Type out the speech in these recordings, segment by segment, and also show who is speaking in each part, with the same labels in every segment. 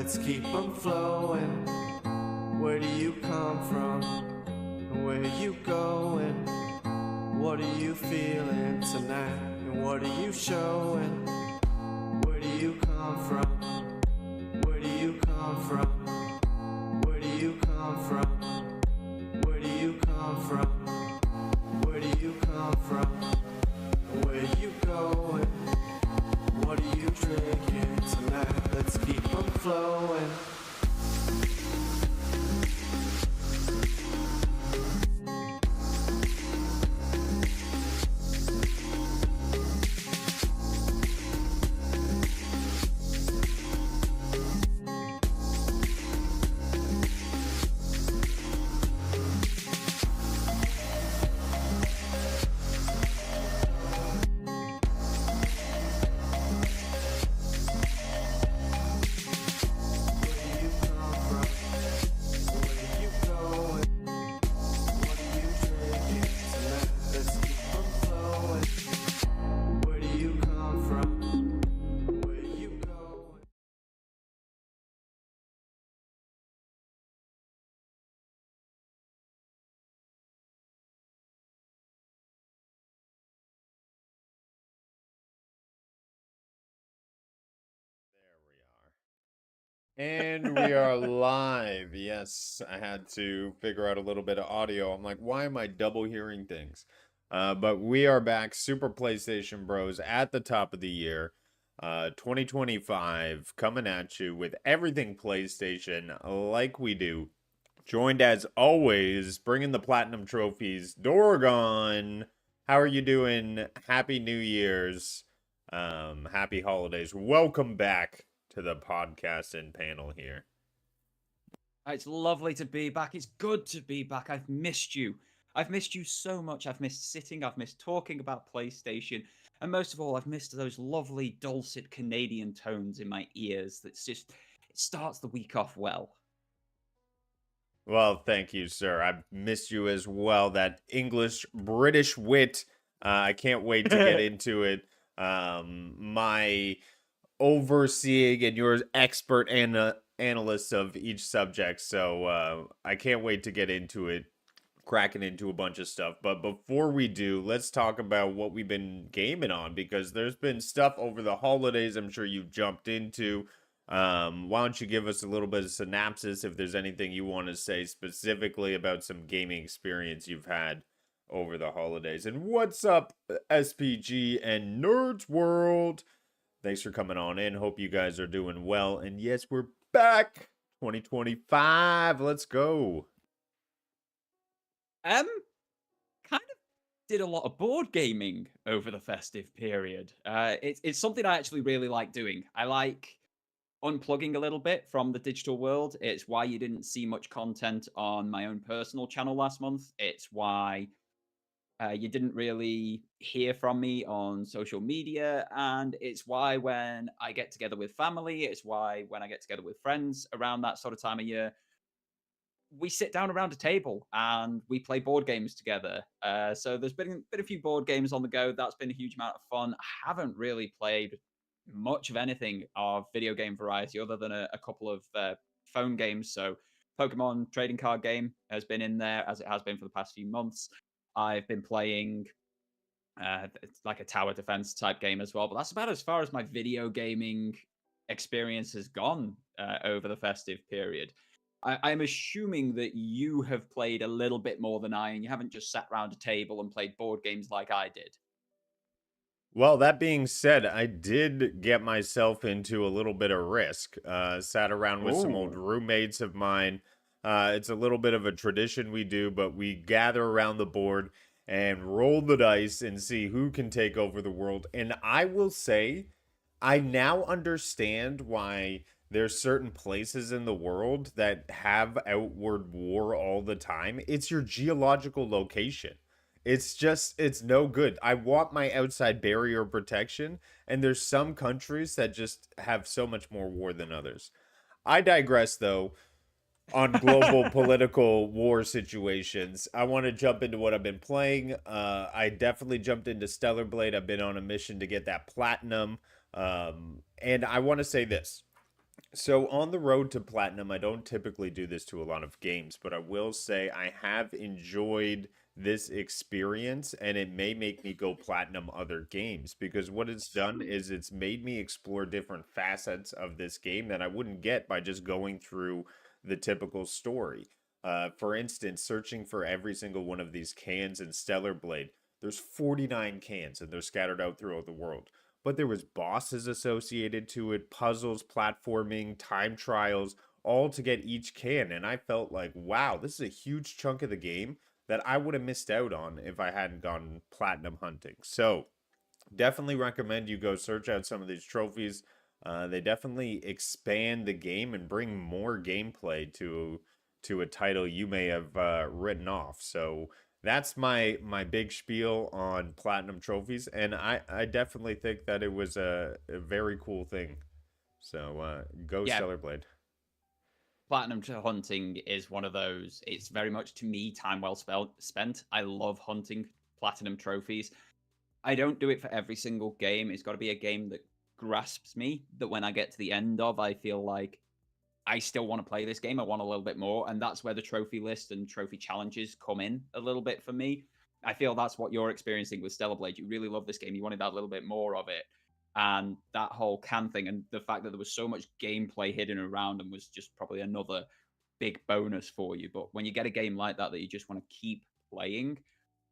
Speaker 1: let's keep them flowing. Where do you come from? Where are you going? What are you feeling tonight? And what are you showing? Where do you come from? Where do you come from? Where do you come from? Where do you come from? Where do you come from? Where are you going? What are you drinking tonight? Let's keep them flowing.
Speaker 2: And we are live. Yes, I had to figure out a little bit of audio. I'm like, why am I double hearing things? But we are back, Super PlayStation Bros, at the top of the year, 2025, coming at you with everything PlayStation, like we do. Joined as always, bringing the platinum trophies, Dorgon. How are you doing? Happy New Year's. Happy holidays. Welcome back to the podcast and panel here.
Speaker 3: It's lovely to be back. It's good to be back. I've missed you. I've missed you so much. I've missed sitting. I've missed talking about PlayStation. And most of all, I've missed those lovely, dulcet Canadian tones in my ears. That's just, it starts the week off well.
Speaker 2: Well, thank you, sir. I've missed you as well. That English British wit. I can't wait to get into it. My overseeing and your expert analysts of each subject. So I can't wait to get into it, cracking into a bunch of stuff. But before we do, let's talk about what we've been gaming on, because there's been stuff over the holidays I'm sure you've jumped into. Why don't you give us a little bit of synopsis if there's anything you want to say specifically about some gaming experience you've had over the holidays. And what's up, SPG and Nerds World? Thanks for coming on in. Hope you guys are doing well. And yes, we're back. 2025. Let's go.
Speaker 3: Kind of did a lot of board gaming over the festive period. It's something I actually really like doing. I like unplugging a little bit from the digital world. It's why you didn't see much content on my own personal channel last month. It's why you didn't really hear from me on social media. And it's why when I get together with family, it's why when I get together with friends around that sort of time of year, we sit down around a table and we play board games together. So there's been a few board games on the go. That's been a huge amount of fun. I haven't really played much of anything of video game variety other than a couple of phone games. So Pokemon trading card game has been in there, as it has been for the past few months. I've been playing it's like a tower defense type game as well, but that's about as far as my video gaming experience has gone over the festive period. I'm assuming that you have played a little bit more than I, and you haven't just sat around a table and played board games like I did.
Speaker 2: Well, that being said, I did get myself into a little bit of risk. Sat around with some old roommates of mine. It's a little bit of a tradition we do, but we gather around the board and roll the dice and see who can take over the world. And I will say, I now understand why there's certain places in the world that have outward war all the time. It's your geological location. It's no good. I want my outside barrier protection, and there's some countries that just have so much more war than others. I digress, though, on global political war situations. I want to jump into what I've been playing. I definitely jumped into Stellar Blade. I've been on a mission to get that platinum. And I want to say this. So on the road to platinum, I don't typically do this to a lot of games, but I will say I have enjoyed this experience and it may make me go platinum other games because what it's done is it's made me explore different facets of this game that I wouldn't get by just going through the typical story. For instance, searching for every single one of these cans in Stellar Blade, there's 49 cans and they're scattered out throughout the world, but there was bosses associated to it, puzzles, platforming, time trials, all to get each can. And I felt like, wow, this is a huge chunk of the game that I would have missed out on if I hadn't gone platinum hunting. So definitely recommend you go search out some of these trophies. They definitely expand the game and bring more gameplay to a title you may have written off. So that's my big spiel on platinum trophies, and I definitely think that it was a very cool thing. So go
Speaker 3: Yeah,
Speaker 2: Stellar Blade.
Speaker 3: hunting is one of those. It's very much to me time well spent. I love hunting platinum trophies. I don't do it for every single game. It's got to be a game that grasps me. That when I get to the end of, I feel like I still want to play this game. I want a little bit more, and that's where the trophy list and trophy challenges come in a little bit for me. I feel that's what you're experiencing with Stellar Blade. You really love this game. You wanted that little bit more of it, and that whole can thing, and the fact that there was so much gameplay hidden around and was just probably another big bonus for you. But when you get a game like that you just want to keep playing,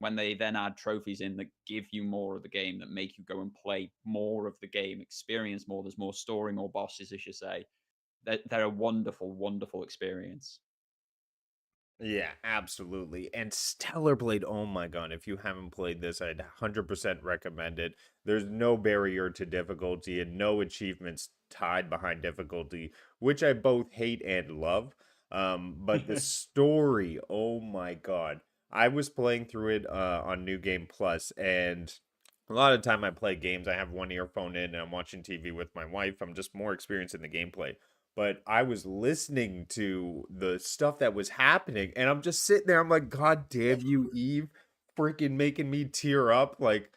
Speaker 3: when they then add trophies in that give you more of the game, that make you go and play more of the game, experience more, there's more story, more bosses, as you say, they're a wonderful, wonderful experience.
Speaker 2: Yeah, absolutely. And Stellar Blade, oh my God, if you haven't played this, I'd 100% recommend it. There's no barrier to difficulty and no achievements tied behind difficulty, which I both hate and love. But the story, oh my God. I was playing through it on New Game Plus, and a lot of the time I play games, I have one earphone in and I'm watching TV with my wife. I'm just more experienced in the gameplay, but I was listening to the stuff that was happening, and I'm just sitting there. I'm like, God damn you, Eve, freaking making me tear up. Like,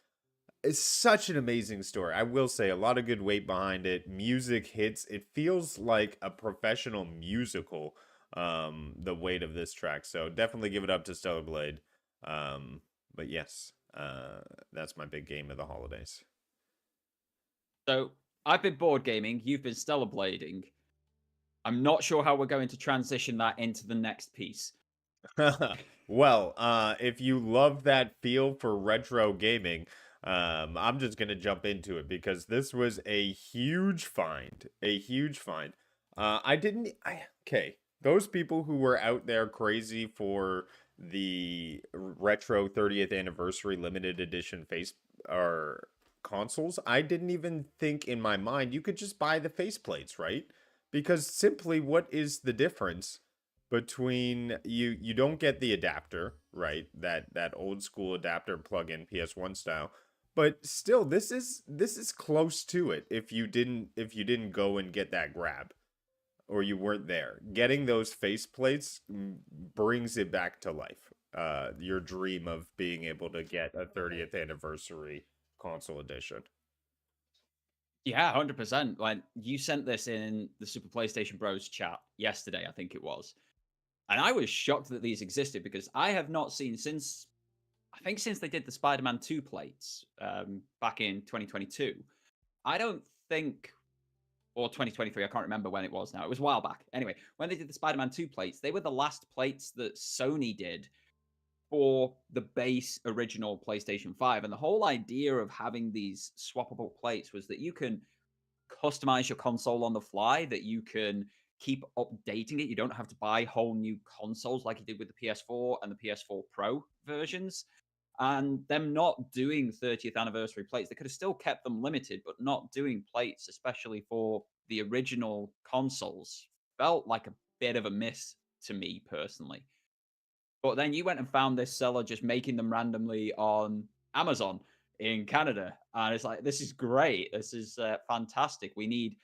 Speaker 2: it's such an amazing story. I will say, a lot of good weight behind it. Music hits. It feels like a professional musical. The weight of this track. So definitely give it up to Stellar Blade. But yes, that's my big game of the holidays.
Speaker 3: So I've been board gaming, you've been stellar blading. I'm not sure how we're going to transition that into the next piece.
Speaker 2: Well, if you love that feel for retro gaming, I'm just gonna jump into it because this was a huge find, a huge find. I didn't, I okay. Those people who were out there crazy for the retro 30th anniversary limited edition face or consoles, I didn't even think in my mind you could just buy the faceplates, right? Because simply, what is the difference between you don't get the adapter, right? That old school adapter plug-in PS1 style. But still this is close to it if you didn't go and get that grab or you weren't there. Getting those faceplates brings it back to life. Your dream of being able to get a 30th anniversary console edition.
Speaker 3: Yeah, 100%. Like you sent this in the Super PlayStation Bros chat yesterday, I think it was. And I was shocked that these existed because I have not seen since I think since they did the Spider-Man 2 plates back in 2022. I don't think or 2023, I can't remember when it was now. It was a while back. Anyway, when they did the Spider-Man 2 plates, they were the last plates that Sony did for the base original PlayStation 5. And the whole idea of having these swappable plates was that you can customize your console on the fly, that you can keep updating it. You don't have to buy whole new consoles like you did with the PS4 and the PS4 Pro versions. And them not doing 30th anniversary plates, they could have still kept them limited, but not doing plates, especially for the original consoles, felt like a bit of a miss to me personally. But then you went and found this seller just making them randomly on Amazon in Canada. And it's like, this is great. This is fantastic. We need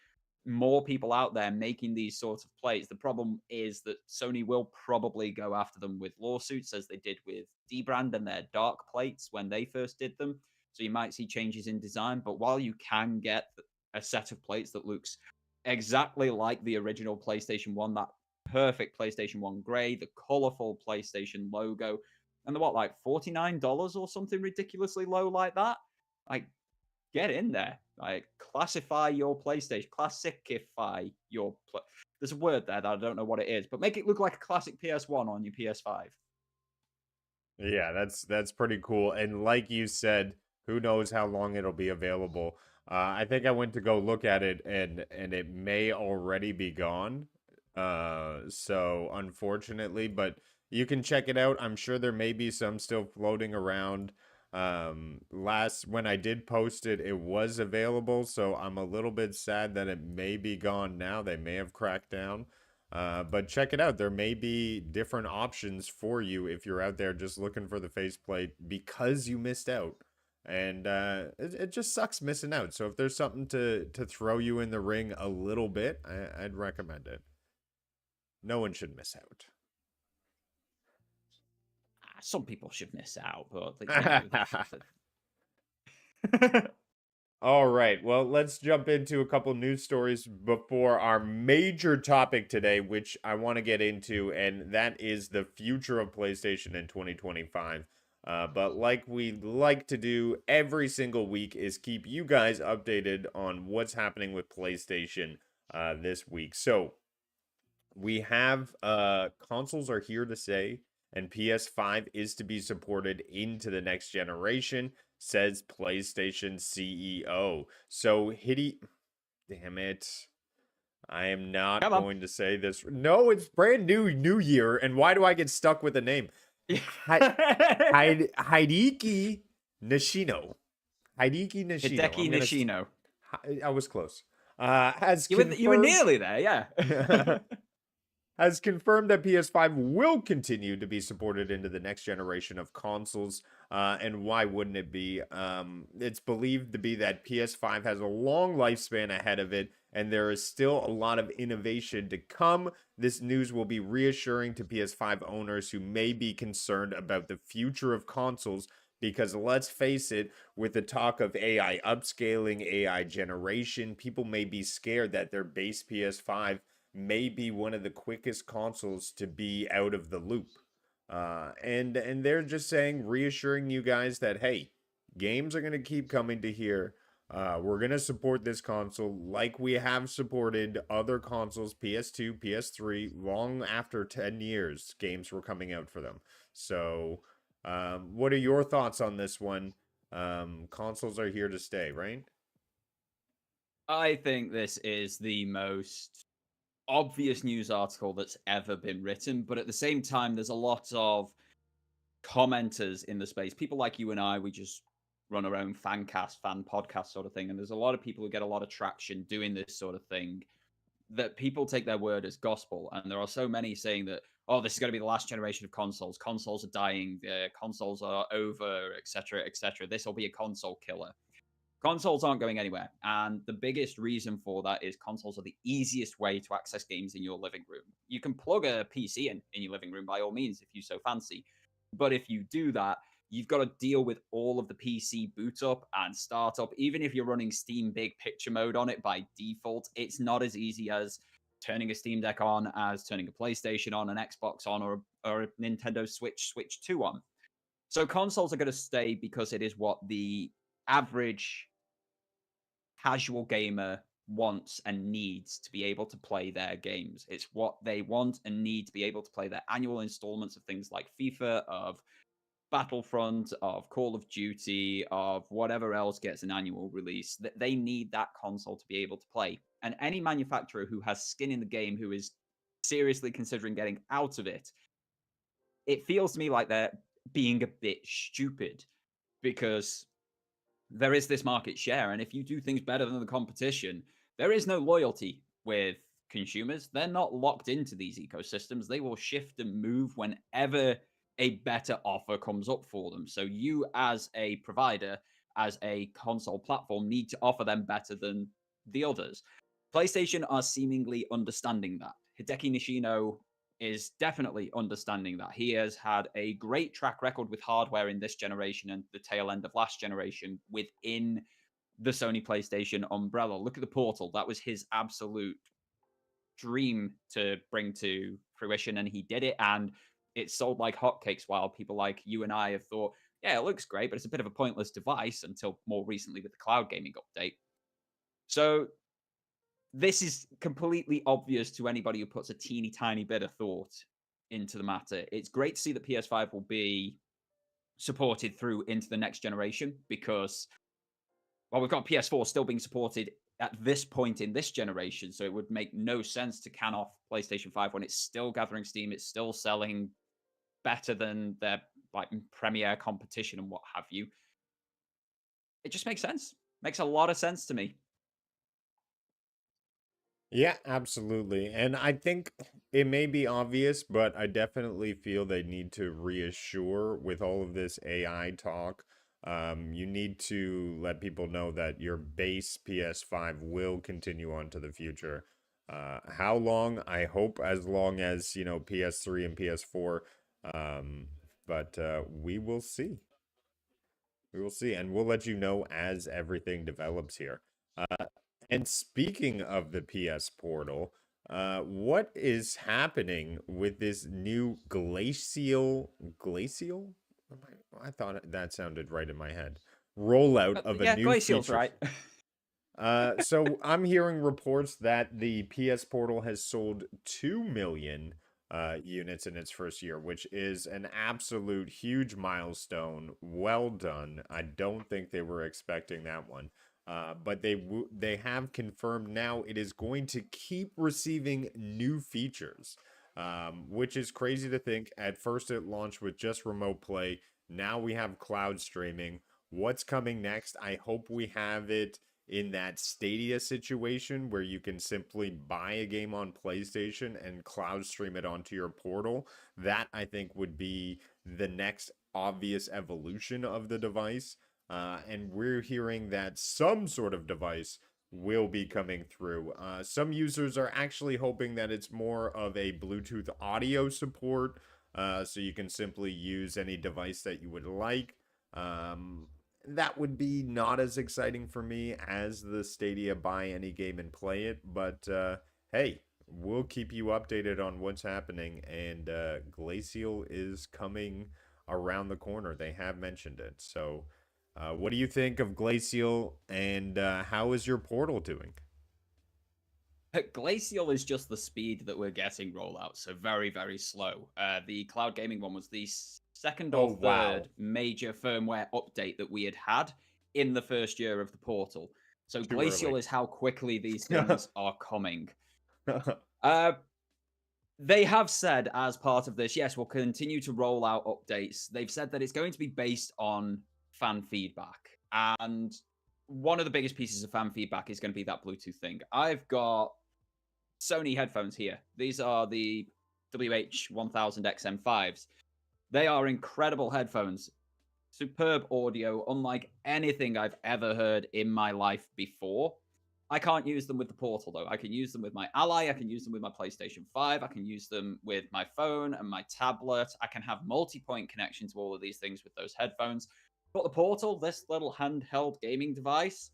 Speaker 3: more people out there making these sorts of plays. The problem is that Sony will probably go after them with lawsuits, as they did with Dbrand and their dark plates when they first did them. So you might see changes in design. But while you can get a set of plates that looks exactly like the original PlayStation 1, that perfect PlayStation 1 gray, the colorful PlayStation logo, and the what, like $49 or something ridiculously low like that? Like, get in there. Like, classify your PlayStation, classicify your. There's a word there that I don't know what it is, but make it look like a classic PS1 on your PS5.
Speaker 2: Yeah, that's pretty cool. And like you said, who knows how long it'll be available. I think I went to go look at it and it may already be gone. So unfortunately, but you can check it out. I'm sure there may be some still floating around. Last when I did post it, it was available, so I'm a little bit sad that it may be gone now. They may have cracked down. But check it out. There may be different options for you if you're out there just looking for the faceplate because you missed out. And it just sucks missing out. So if there's something to throw you in the ring a little bit, I'd recommend it. No one should miss out.
Speaker 3: Some people should miss out, but
Speaker 2: All right. Well, let's jump into a couple news stories before our major topic today, which I want to get into, and that is the future of PlayStation in 2025. But like we like to do every single week is keep you guys updated on what's happening with PlayStation this week. So we have consoles are here to stay, and PS5 is to be supported into the next generation, says PlayStation CEO. So damn it. I am not
Speaker 3: Come on.
Speaker 2: going to say this. No, it's brand new year, and why do I get stuck with the name? Hideki Nishino. Hideki Nishino.
Speaker 3: Hideki Nishino.
Speaker 2: I was close.
Speaker 3: You were nearly there, yeah.
Speaker 2: Has confirmed that PS5 will continue to be supported into the next generation of consoles. And why wouldn't it be? It's believed to be that PS5 has a long lifespan ahead of it, and there is still a lot of innovation to come. This news will be reassuring to PS5 owners who may be concerned about the future of consoles, because let's face it, with the talk of AI upscaling, AI generation, people may be scared that their base PS5 may be one of the quickest consoles to be out of the loop. And they're just saying, reassuring you guys that, hey, games are going to keep coming to here. We're going to support this console like we have supported other consoles, PS2, PS3, long after 10 years, games were coming out for them. So, what are your thoughts on this one? Consoles are here to stay, right?
Speaker 3: I think this is the most obvious news article that's ever been written, but at the same time, there's a lot of commenters in the space. People like you and I, we just run our own fan podcast sort of thing, and there's a lot of people who get a lot of traction doing this sort of thing that people take their word as gospel. And there are so many saying that, oh, this is going to be the last generation of consoles. Consoles are dying. Consoles are over, etc., etc. This will be a console killer. Consoles aren't going anywhere. And the biggest reason for that is consoles are the easiest way to access games in your living room. You can plug a PC in your living room by all means if you so fancy. But if you do that, you've got to deal with all of the PC boot up and startup. Even if you're running Steam Big Picture mode on it by default, it's not as easy as turning a Steam Deck on, as turning a PlayStation on, an Xbox on, or a Nintendo Switch 2 on. So consoles are going to stay because it is what the average casual gamer wants and needs to be able to play their games. It's what they want and need to be able to play their annual installments of things like FIFA, of Battlefront, of Call of Duty, of whatever else gets an annual release. That they need that console to be able to play. And any manufacturer who has skin in the game, who is seriously considering getting out of it, it feels to me like they're being a bit stupid, because there is this market share, and if you do things better than the competition, there is no loyalty with consumers. They're not locked into these ecosystems. They will shift and move whenever a better offer comes up for them. So you, as a provider, as a console platform, need to offer them better than the others. PlayStation are seemingly understanding that. Hideki Nishino is definitely understanding that. He has had a great track record with hardware in this generation and the tail end of last generation within the Sony PlayStation umbrella. Look at the Portal. That was his absolute dream to bring to fruition, and he did it, and it sold like hotcakes, while people like you and I have thought, yeah, it looks great, but it's a bit of a pointless device until more recently with the cloud gaming update. So this is completely obvious to anybody who puts a teeny tiny bit of thought into the matter. It's great to see that PS5 will be supported through into the next generation, because well, we've got PS4 still being supported at this point in this generation, so it would make no sense to can off PlayStation 5 when it's still gathering steam, it's still selling better than their like premier competition and what have you. It just makes sense. Makes a lot of sense to me.
Speaker 2: Yeah, absolutely. And I think it may be obvious, but I definitely feel they need to reassure with all of this AI talk. You need to let people know that your base PS5 will continue on to the future. How long? I hope as long as, PS3 and PS4. Um, but we will see. We will see. And we'll let you know as everything develops here. And speaking of the PS Portal, what is happening with this new glacial? I thought that sounded right in my head. Rollout of a
Speaker 3: Yeah,
Speaker 2: new
Speaker 3: Glacial's
Speaker 2: feature.
Speaker 3: right.
Speaker 2: So I'm hearing reports that the PS Portal has sold 2 million units in its first year, which is an absolute huge milestone. Well done. I don't think they were expecting that one. But they have confirmed now it is going to keep receiving new features, which is crazy to think. At first, it launched with just remote play. Now we have cloud streaming. What's coming next? I hope we have it in that Stadia situation where you can simply buy a game on PlayStation and cloud stream it onto your portal. That I think would be the next obvious evolution of the device. And we're hearing that some sort of device will be coming through. Some users are actually hoping that it's more of a Bluetooth audio support, so you can simply use any device that you would like. That would be not as exciting for me as the Stadia buy any game and play it, but hey, we'll keep you updated on what's happening, and Glacial is coming around the corner. They have mentioned it. So, what do you think of Glacial, and how is your portal doing?
Speaker 3: Glacial is just the speed that we're getting rollout, so very, very slow. The cloud gaming one was the second
Speaker 2: Oh,
Speaker 3: or
Speaker 2: wow.
Speaker 3: third major firmware update that we had in the first year of the portal. So
Speaker 2: Too
Speaker 3: Glacial
Speaker 2: early.
Speaker 3: is how quickly these things are coming. Uh, they have said as part of this, yes, we'll continue to roll out updates. They've said that it's going to be based on fan feedback. And one of the biggest pieces of fan feedback is going to be that Bluetooth thing. I've got Sony headphones here. These are the WH-1000XM5s. They are incredible headphones. Superb audio, unlike anything I've ever heard in my life before. I can't use them with the Portal, though. I can use them with my Ally. I can use them with my PlayStation 5. I can use them with my phone and my tablet. I can have multi-point connection to all of these things with those headphones. But the Portal, this little handheld gaming device,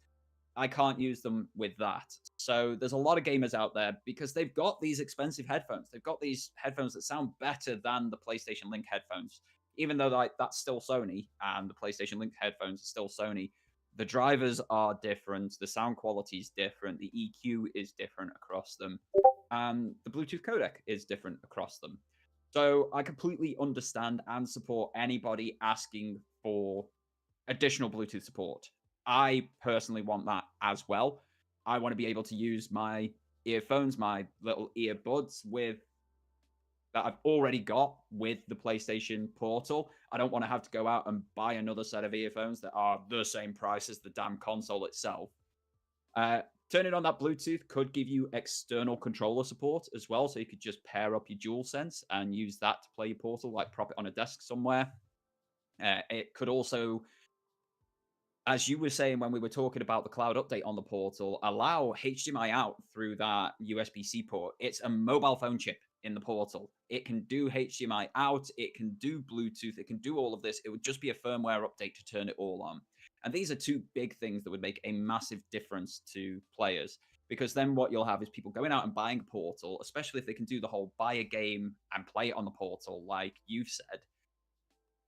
Speaker 3: I can't use them with that. So there's a lot of gamers out there, because they've got these expensive headphones. They've got these headphones that sound better than the PlayStation Link headphones, even though that's still Sony and the PlayStation Link headphones are still Sony. The drivers are different, the sound quality is different, the EQ is different across them, and the Bluetooth codec is different across them. So I completely understand and support anybody asking for additional Bluetooth support. I personally want that as well. I want to be able to use my earphones, my little earbuds with that I've already got with the PlayStation Portal. I don't want to have to go out and buy another set of earphones that are the same price as the damn console itself. Turning on that Bluetooth could give you external controller support as well, so you could just pair up your DualSense and use that to play your Portal, like prop it on a desk somewhere. It could also, as you were saying when we were talking about the cloud update on the Portal, allow HDMI out through that USB-C port. It's a mobile phone chip in the Portal. It can do HDMI out, it can do Bluetooth, it can do all of this. It would just be a firmware update to turn it all on. And these are two big things that would make a massive difference to players. Because then what you'll have is people going out and buying a Portal, especially if they can do the whole buy a game and play it on the Portal, like you've said.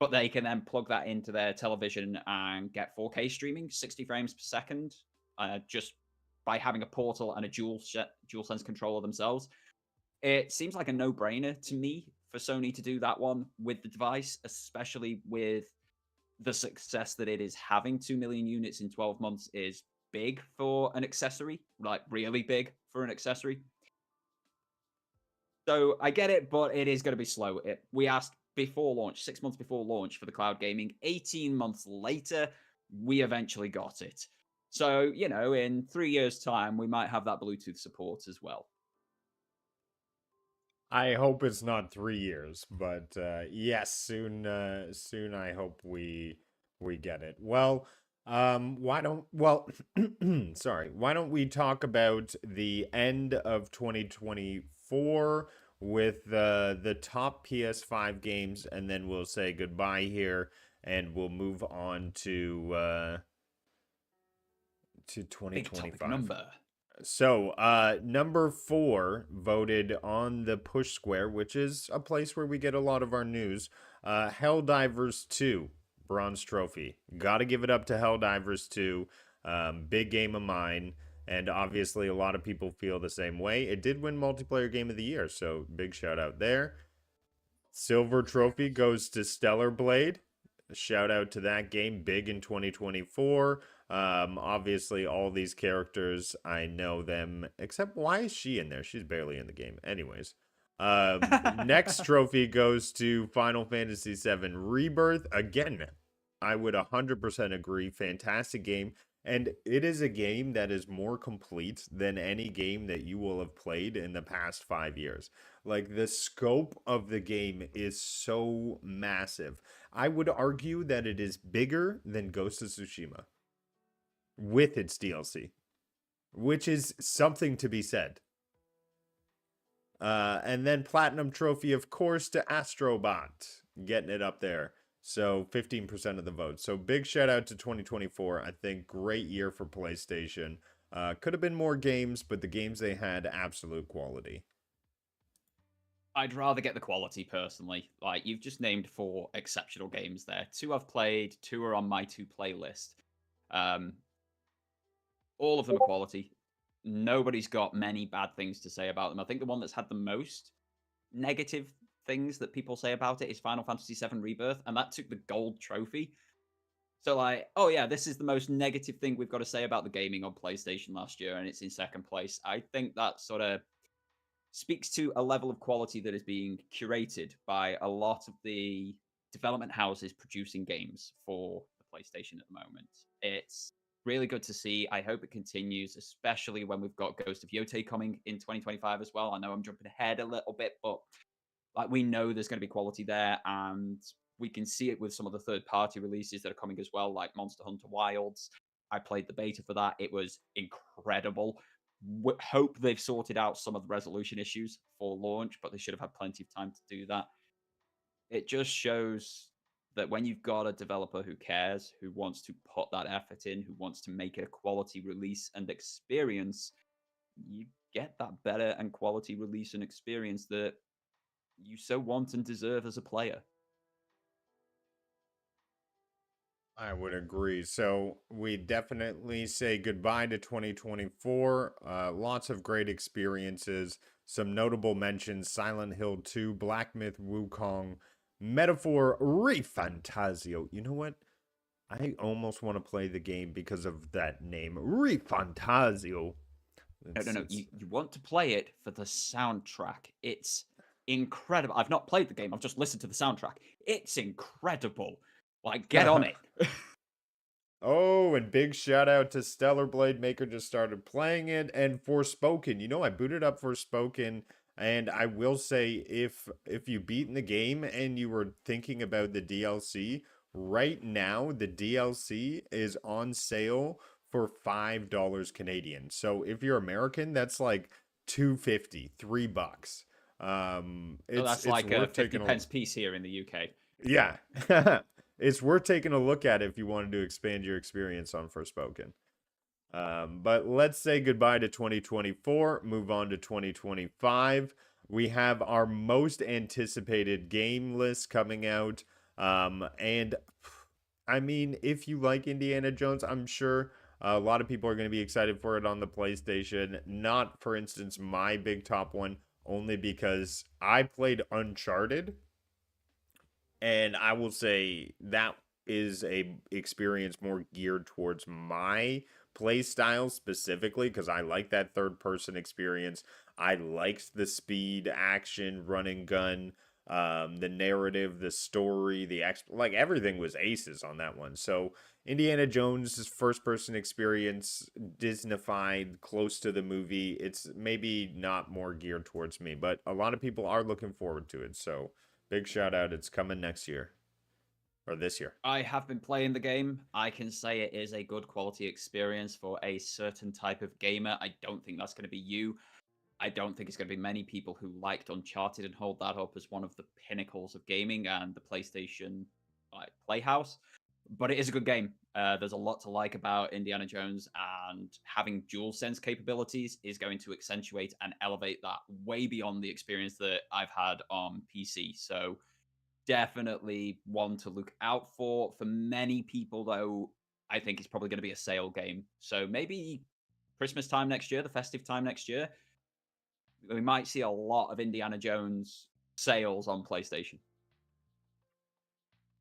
Speaker 3: But they can then plug that into their television and get 4K streaming, 60 frames per second, just by having a Portal and a DualSense controller themselves. It seems like a no-brainer to me for Sony to do that one with the device, especially with the success that it is having. 2 million units in 12 months is big for an accessory, like really big for an accessory. So I get it, but it is going to be slow. We asked before launch, 6 months before launch for the cloud gaming. 18 months later, we eventually got it. So, in 3 years' time, we might have that Bluetooth support as well.
Speaker 2: I hope it's not 3 years, but yes, soon I hope we get it. Well, why don't we talk about the end of 2024 with the top PS5 games, and then we'll say goodbye here and we'll move on to
Speaker 3: Big topic
Speaker 2: 2025.
Speaker 3: number.
Speaker 2: So, number 4 voted on the Push Square, which is a place where we get a lot of our news. Helldivers 2, Bronze Trophy. Gotta give it up to Helldivers 2. Big game of mine. And obviously, a lot of people feel the same way. It did win Multiplayer Game of the Year, so big shout out there. Silver Trophy goes to Stellar Blade. Shout out to that game, big in 2024. Obviously, all these characters, I know them, except why is she in there? She's barely in the game. Anyways, next trophy goes to Final Fantasy VII Rebirth. Again, I would 100% agree. Fantastic game. And it is a game that is more complete than any game that you will have played in the past 5 years. Like, the scope of the game is so massive. I would argue that it is bigger than Ghost of Tsushima with its DLC, which is something to be said. And then Platinum Trophy, of course, to Astrobot, getting it up there. So 15% of the vote. So big shout out to 2024. I think great year for PlayStation. Could have been more games, but the games they had, absolute quality.
Speaker 3: I'd rather get the quality personally. Like, you've just named 4 exceptional games there. 2 I've played, 2 are on my to play list. All of them are quality. Nobody's got many bad things to say about them. I think the one that's had the most negative things that people say about it is Final Fantasy VII Rebirth, and that took the gold trophy. So, like, oh yeah, this is the most negative thing we've got to say about the gaming on PlayStation last year, and it's in second place. I think that sort of speaks to a level of quality that is being curated by a lot of the development houses producing games for the PlayStation at the moment. It's really good to see. I hope it continues, especially when we've got Ghost of Yotei coming in 2025 as well. I know I'm jumping ahead a little bit, but like, we know there's going to be quality there, and we can see it with some of the third-party releases that are coming as well, like Monster Hunter Wilds. I played the beta for that. It was incredible. Hope they've sorted out some of the resolution issues for launch, but they should have had plenty of time to do that. It just shows that when you've got a developer who cares, who wants to put that effort in, who wants to make it a quality release and experience, you get that better and quality release and experience that you so want and deserve as a player.
Speaker 2: I would agree. So we definitely say goodbye to 2024. Lots of great experiences. Some notable mentions: Silent Hill 2, Black Myth Wukong, Metaphor ReFantazio. You know what? I almost want to play the game because of that name, ReFantazio.
Speaker 3: No. You want to play it for the soundtrack. It's incredible. I've not played the game. I've just listened to the soundtrack. It's incredible. Like, get on it.
Speaker 2: Oh, and big shout out to Stellar Blade Maker, just started playing it, and Forspoken. You know, I booted up Forspoken, and I will say, if you beaten the game and you were thinking about the DLC, right now the DLC is on sale for $5 Canadian. So if you're American, that's like $2.50, $3.
Speaker 3: So that's like a 50 pence piece here in the UK.
Speaker 2: Yeah. it's worth taking a look at if you wanted to expand your experience on Forspoken. But let's say goodbye to 2024, move on to 2025. We have our most anticipated game list coming out. And I mean, if you like Indiana Jones, I'm sure a lot of people are going to be excited for it on the PlayStation. Not, for instance, my big top one, only because I played Uncharted, and I will say that is a experience more geared towards my play style specifically because I like that third person experience. I liked the speed, action, run and gun, the narrative, the story, like everything was aces on that one. So Indiana Jones' first person experience, Disneyfied, close to the movie. It's maybe not more geared towards me, but a lot of people are looking forward to it. So big shout out. It's coming next year or this year.
Speaker 3: I have been playing the game. I can say it is a good quality experience for a certain type of gamer. I don't think that's going to be you. I don't think it's going to be many people who liked Uncharted and hold that up as one of the pinnacles of gaming and the PlayStation Playhouse. But it is a good game. There's a lot to like about Indiana Jones, and having dual sense capabilities is going to accentuate and elevate that way beyond the experience that I've had on PC. So definitely one to look out for. For many people, though, I think it's probably going to be a sale game. So maybe Christmas time next year, the festive time next year, we might see a lot of Indiana Jones sales on PlayStation.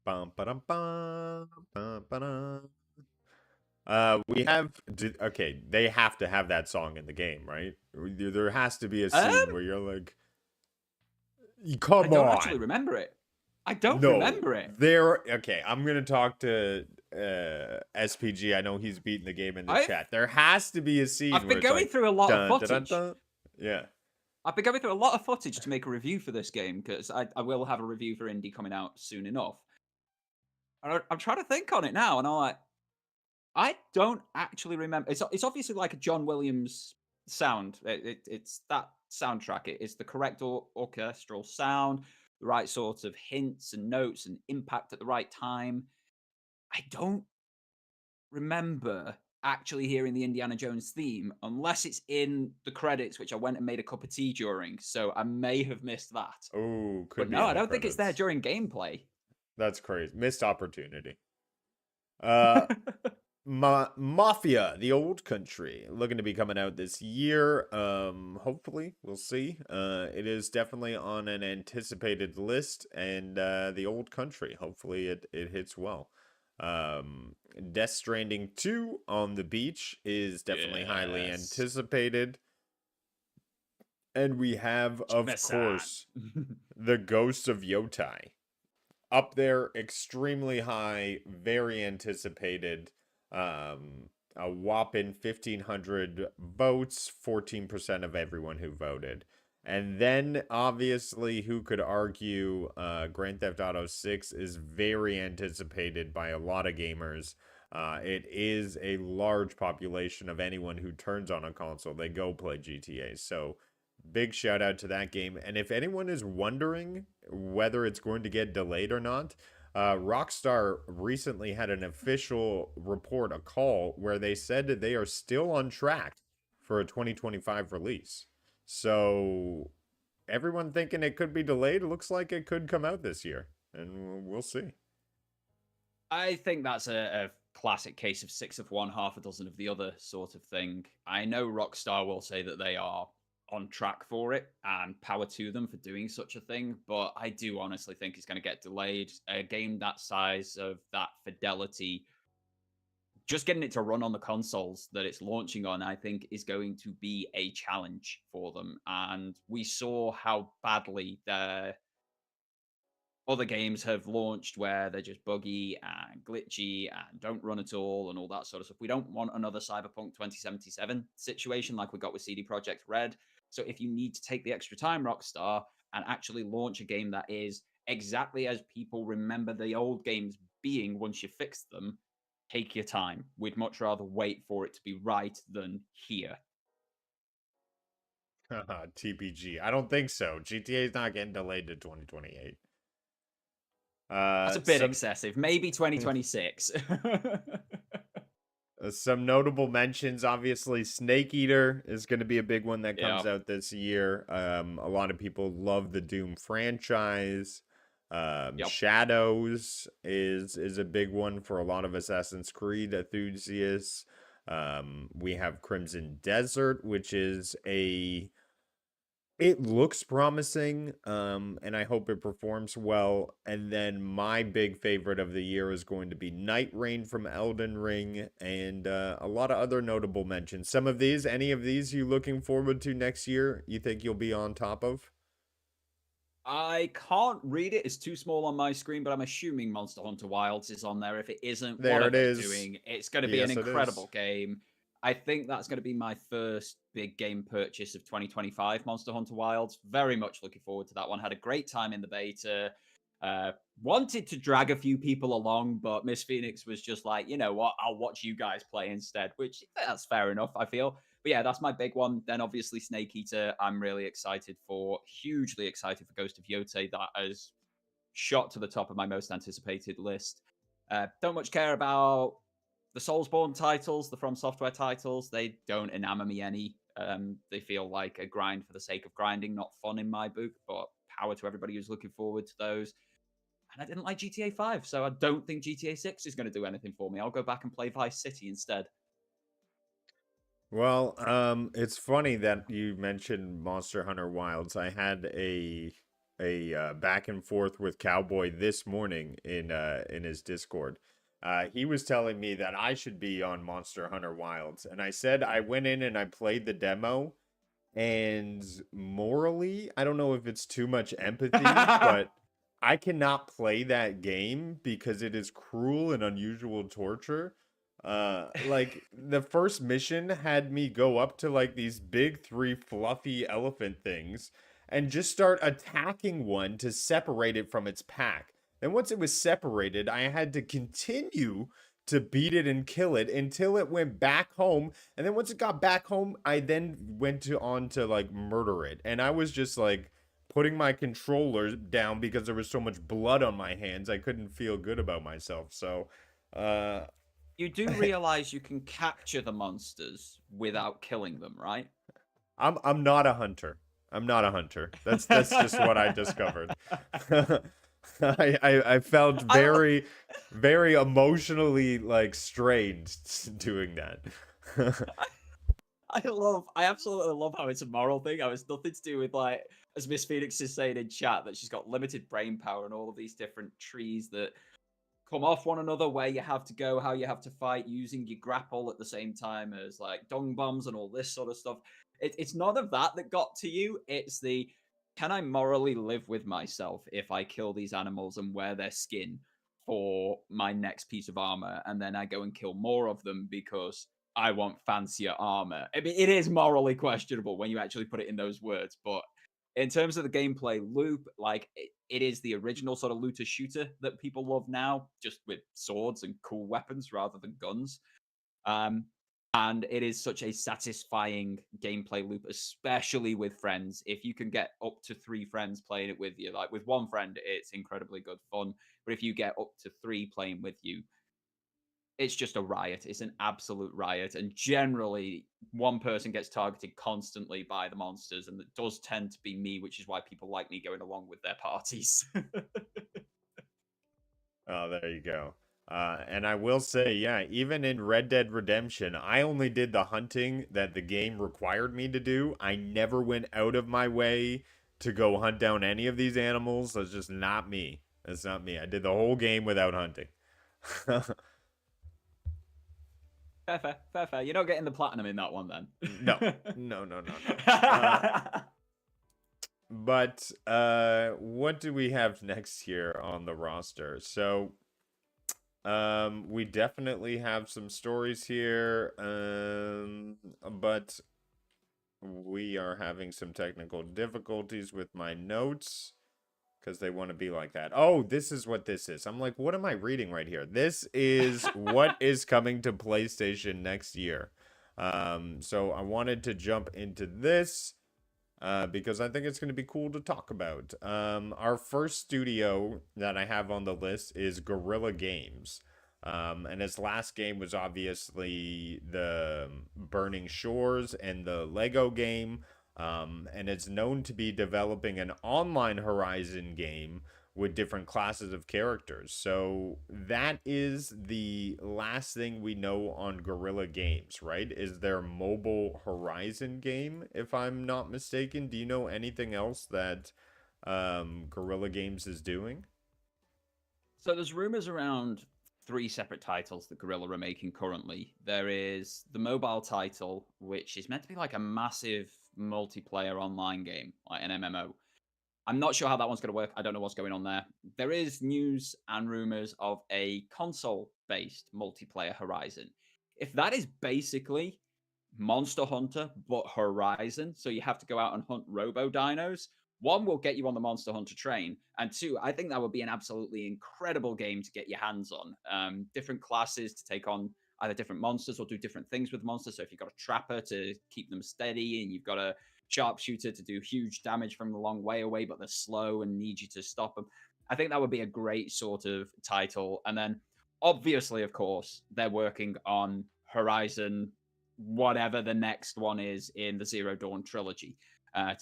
Speaker 2: Bum, ba-dum, bum, bum, ba-dum. Okay, they have to have that song in the game, right? There has to be a scene
Speaker 3: Um,
Speaker 2: where you're like,
Speaker 3: I
Speaker 2: come
Speaker 3: don't actually
Speaker 2: on.
Speaker 3: remember it. I don't
Speaker 2: No,
Speaker 3: remember it.
Speaker 2: okay, I'm gonna talk to SPG. I know he's beating the game in the
Speaker 3: I've
Speaker 2: chat. There has to be a scene
Speaker 3: I've
Speaker 2: where
Speaker 3: been
Speaker 2: it's
Speaker 3: going
Speaker 2: like
Speaker 3: through a lot of
Speaker 2: dun dun dun
Speaker 3: footage.
Speaker 2: dun. Yeah.
Speaker 3: I've been going through a lot of footage to make a review for this game because I will have a review for Indie coming out soon enough. And I'm trying to think on it now, and I'm like, I don't actually remember. It's obviously like a John Williams sound. It's that soundtrack. It's the correct orchestral sound, the right sort of hints and notes and impact at the right time. I don't remember actually hearing the Indiana Jones theme unless it's in the credits, which I went and made a cup of tea during. So I may have missed that.
Speaker 2: Oh,
Speaker 3: But
Speaker 2: could be
Speaker 3: no,
Speaker 2: in
Speaker 3: I
Speaker 2: the
Speaker 3: don't think it's there
Speaker 2: credits.
Speaker 3: during gameplay.
Speaker 2: That's crazy. Missed opportunity. Uh Mafia, the old country, looking to be coming out this year. Hopefully, we'll see. It is definitely on an anticipated list, and the old country. Hopefully, it hits well. Death Stranding 2 on the beach is definitely highly
Speaker 3: Yes.
Speaker 2: anticipated, and we have, of
Speaker 3: Jimmy-san.
Speaker 2: course, the Ghost of Yotai up there, extremely high, very anticipated. A whopping 1,500 votes, 14% of everyone who voted. And then, obviously, who could argue Grand Theft Auto 6 is very anticipated by a lot of gamers. It is a large population of anyone who turns on a console. They go play GTA. So, big shout out to that game. And if anyone is wondering whether it's going to get delayed or not, Rockstar recently had an official report, a call, where they said that they are still on track for a 2025 release. So everyone thinking it could be delayed, it looks like it could come out this year. And we'll see.
Speaker 3: I think that's a classic case of six of one, half a dozen of the other sort of thing. I know Rockstar will say that they are on track for it, and power to them for doing such a thing, but I do honestly think it's going to get delayed. A game that size, of that fidelity, just getting it to run on the consoles that it's launching on, I think, is going to be a challenge for them. And we saw how badly their other games have launched where they're just buggy and glitchy and don't run at all and all that sort of stuff. We don't want another Cyberpunk 2077 situation like we got with CD Projekt Red. So if you need to take the extra time, Rockstar, and actually launch a game that is exactly as people remember the old games being once you fix them, take your time. We'd much rather wait for it to be right than here.
Speaker 2: TPG. I don't think so. GTA is not getting delayed to 2028.
Speaker 3: That's a bit
Speaker 2: Some
Speaker 3: excessive. Maybe 2026.
Speaker 2: some notable mentions, obviously, Snake Eater is going to be a big one that
Speaker 3: Yeah.
Speaker 2: comes out this year. A lot of people love the Doom franchise.
Speaker 3: Yep.
Speaker 2: Shadows is a big one for a lot of Assassin's Creed enthusiasts. We have Crimson Desert, which is it looks promising, and I hope it performs well. And then my big favorite of the year is going to be Night Rain from Elden Ring, and a lot of other notable mentions. Any of these you looking forward to next year, you think you'll be on top of?
Speaker 3: I can't read it. It's too small on my screen, but I'm assuming Monster Hunter Wilds is on there. If it isn't, what
Speaker 2: There
Speaker 3: are
Speaker 2: it
Speaker 3: they
Speaker 2: is.
Speaker 3: doing? It's going to be an
Speaker 2: Yes, it is.
Speaker 3: incredible game. I think that's going to be my first big game purchase of 2025, Monster Hunter Wilds. Very much looking forward to that one. Had a great time in the beta. Wanted to drag a few people along, but Miss Phoenix was just like, you know what, I'll watch you guys play instead, which that's fair enough, I feel. But yeah, that's my big one. Then obviously Snake Eater, I'm really excited for, hugely excited for Ghost of Yote. That has shot to the top of my most anticipated list. Don't much care about the Soulsborne titles, the From Software titles. They don't enamor me any. They feel like a grind for the sake of grinding, not fun in my book, but power to everybody who's looking forward to those. And I didn't like GTA 5, so I don't think GTA 6 is going to do anything for me. I'll go back and play Vice City instead.
Speaker 2: Well, it's funny that you mentioned Monster Hunter Wilds. I had a back and forth with Cowboy this morning in his Discord. He was telling me that I should be on Monster Hunter Wilds, and I said I went in and I played the demo, and morally, I don't know if it's too much empathy, but I cannot play that game because it is cruel and unusual torture. Like the first mission had me go up to like these big three fluffy elephant things and just start attacking one to separate it from its pack. Then once it was separated, I had to continue to beat it and kill it until it went back home. And then once it got back home, I then went on to like murder it. And I was just like putting my controller down because there was so much blood on my hands. I couldn't feel good about myself. So, uh,
Speaker 3: You do realize you can capture the monsters without killing them, right?
Speaker 2: I'm not a hunter. I'm not a hunter. That's just what I discovered. I felt
Speaker 3: I lo-
Speaker 2: very emotionally like strained doing that.
Speaker 3: I absolutely love how it's a moral thing. How it's nothing to do with, like, as Miss Phoenix is saying in chat, that she's got limited brain power and all of these different trees that come off one another, where you have to go, how you have to fight, using your grapple at the same time as like dong bombs and all this sort of stuff. It's none of that that got to you. It's the, can I morally live with myself if I kill these animals and wear their skin for my next piece of armor, and then I go and kill more of them because I want fancier armor. I mean, it is morally questionable when you actually put it in those words, but in terms of the gameplay loop, like it is the original sort of looter shooter that people love now, just with swords and cool weapons rather than guns. Um, and it is such a satisfying gameplay loop, especially with friends. If you can get up to 3 friends playing it with you, like with one friend, it's incredibly good fun. But if you get up to 3 playing with you, it's just a riot. It's an absolute riot. And generally, one person gets targeted constantly by the monsters, and it does tend to be me, which is why people like me going along with their parties.
Speaker 2: Oh, there you go. And I will say, yeah, even in Red Dead Redemption, I only did the hunting that the game required me to do. I never went out of my way to go hunt down any of these animals. That's just not me. That's not me. I did the whole game without hunting.
Speaker 3: Fair, fair, fair, fair. You're not getting the platinum in that one then.
Speaker 2: No, no, no, no, no. But what do we have next here on the roster? So, we definitely have some stories here, but we are having some technical difficulties with my notes because they want to be like that. Oh, this is what this is. I'm like, what am I reading right here? This is what is coming to PlayStation next year. So I wanted to jump into this. because I think it's going to be cool to talk about. Our first studio that I have on the list is Guerrilla Games. And its last game was obviously the Burning Shores and the Lego game. And it's known to be developing an online Horizon game with different classes of characters. So that is the last thing we know on Guerrilla Games, right? Is their mobile Horizon game, if I'm not mistaken. Do you know anything else that Guerrilla Games is doing?
Speaker 3: So there's rumors around three separate titles that Guerrilla are making currently. There is the mobile title, which is meant to be like a massive multiplayer online game, like an MMO. I'm not sure how that one's going to work. I don't know what's going on there. There is news and rumors of a console based multiplayer Horizon. If that is basically Monster Hunter, but Horizon, so you have to go out and hunt robo dinos, one will get you on the Monster Hunter train, and two, I think that would be an absolutely incredible game to get your hands on. Different classes to take on either different monsters or do different things with monsters. So if you've got a trapper to keep them steady, and you've got a sharpshooter to do huge damage from a long way away, but they're slow and need you to stop them. I think that would be a great sort of title. And then, obviously, of course, they're working on Horizon, whatever the next one is in the Zero Dawn trilogy,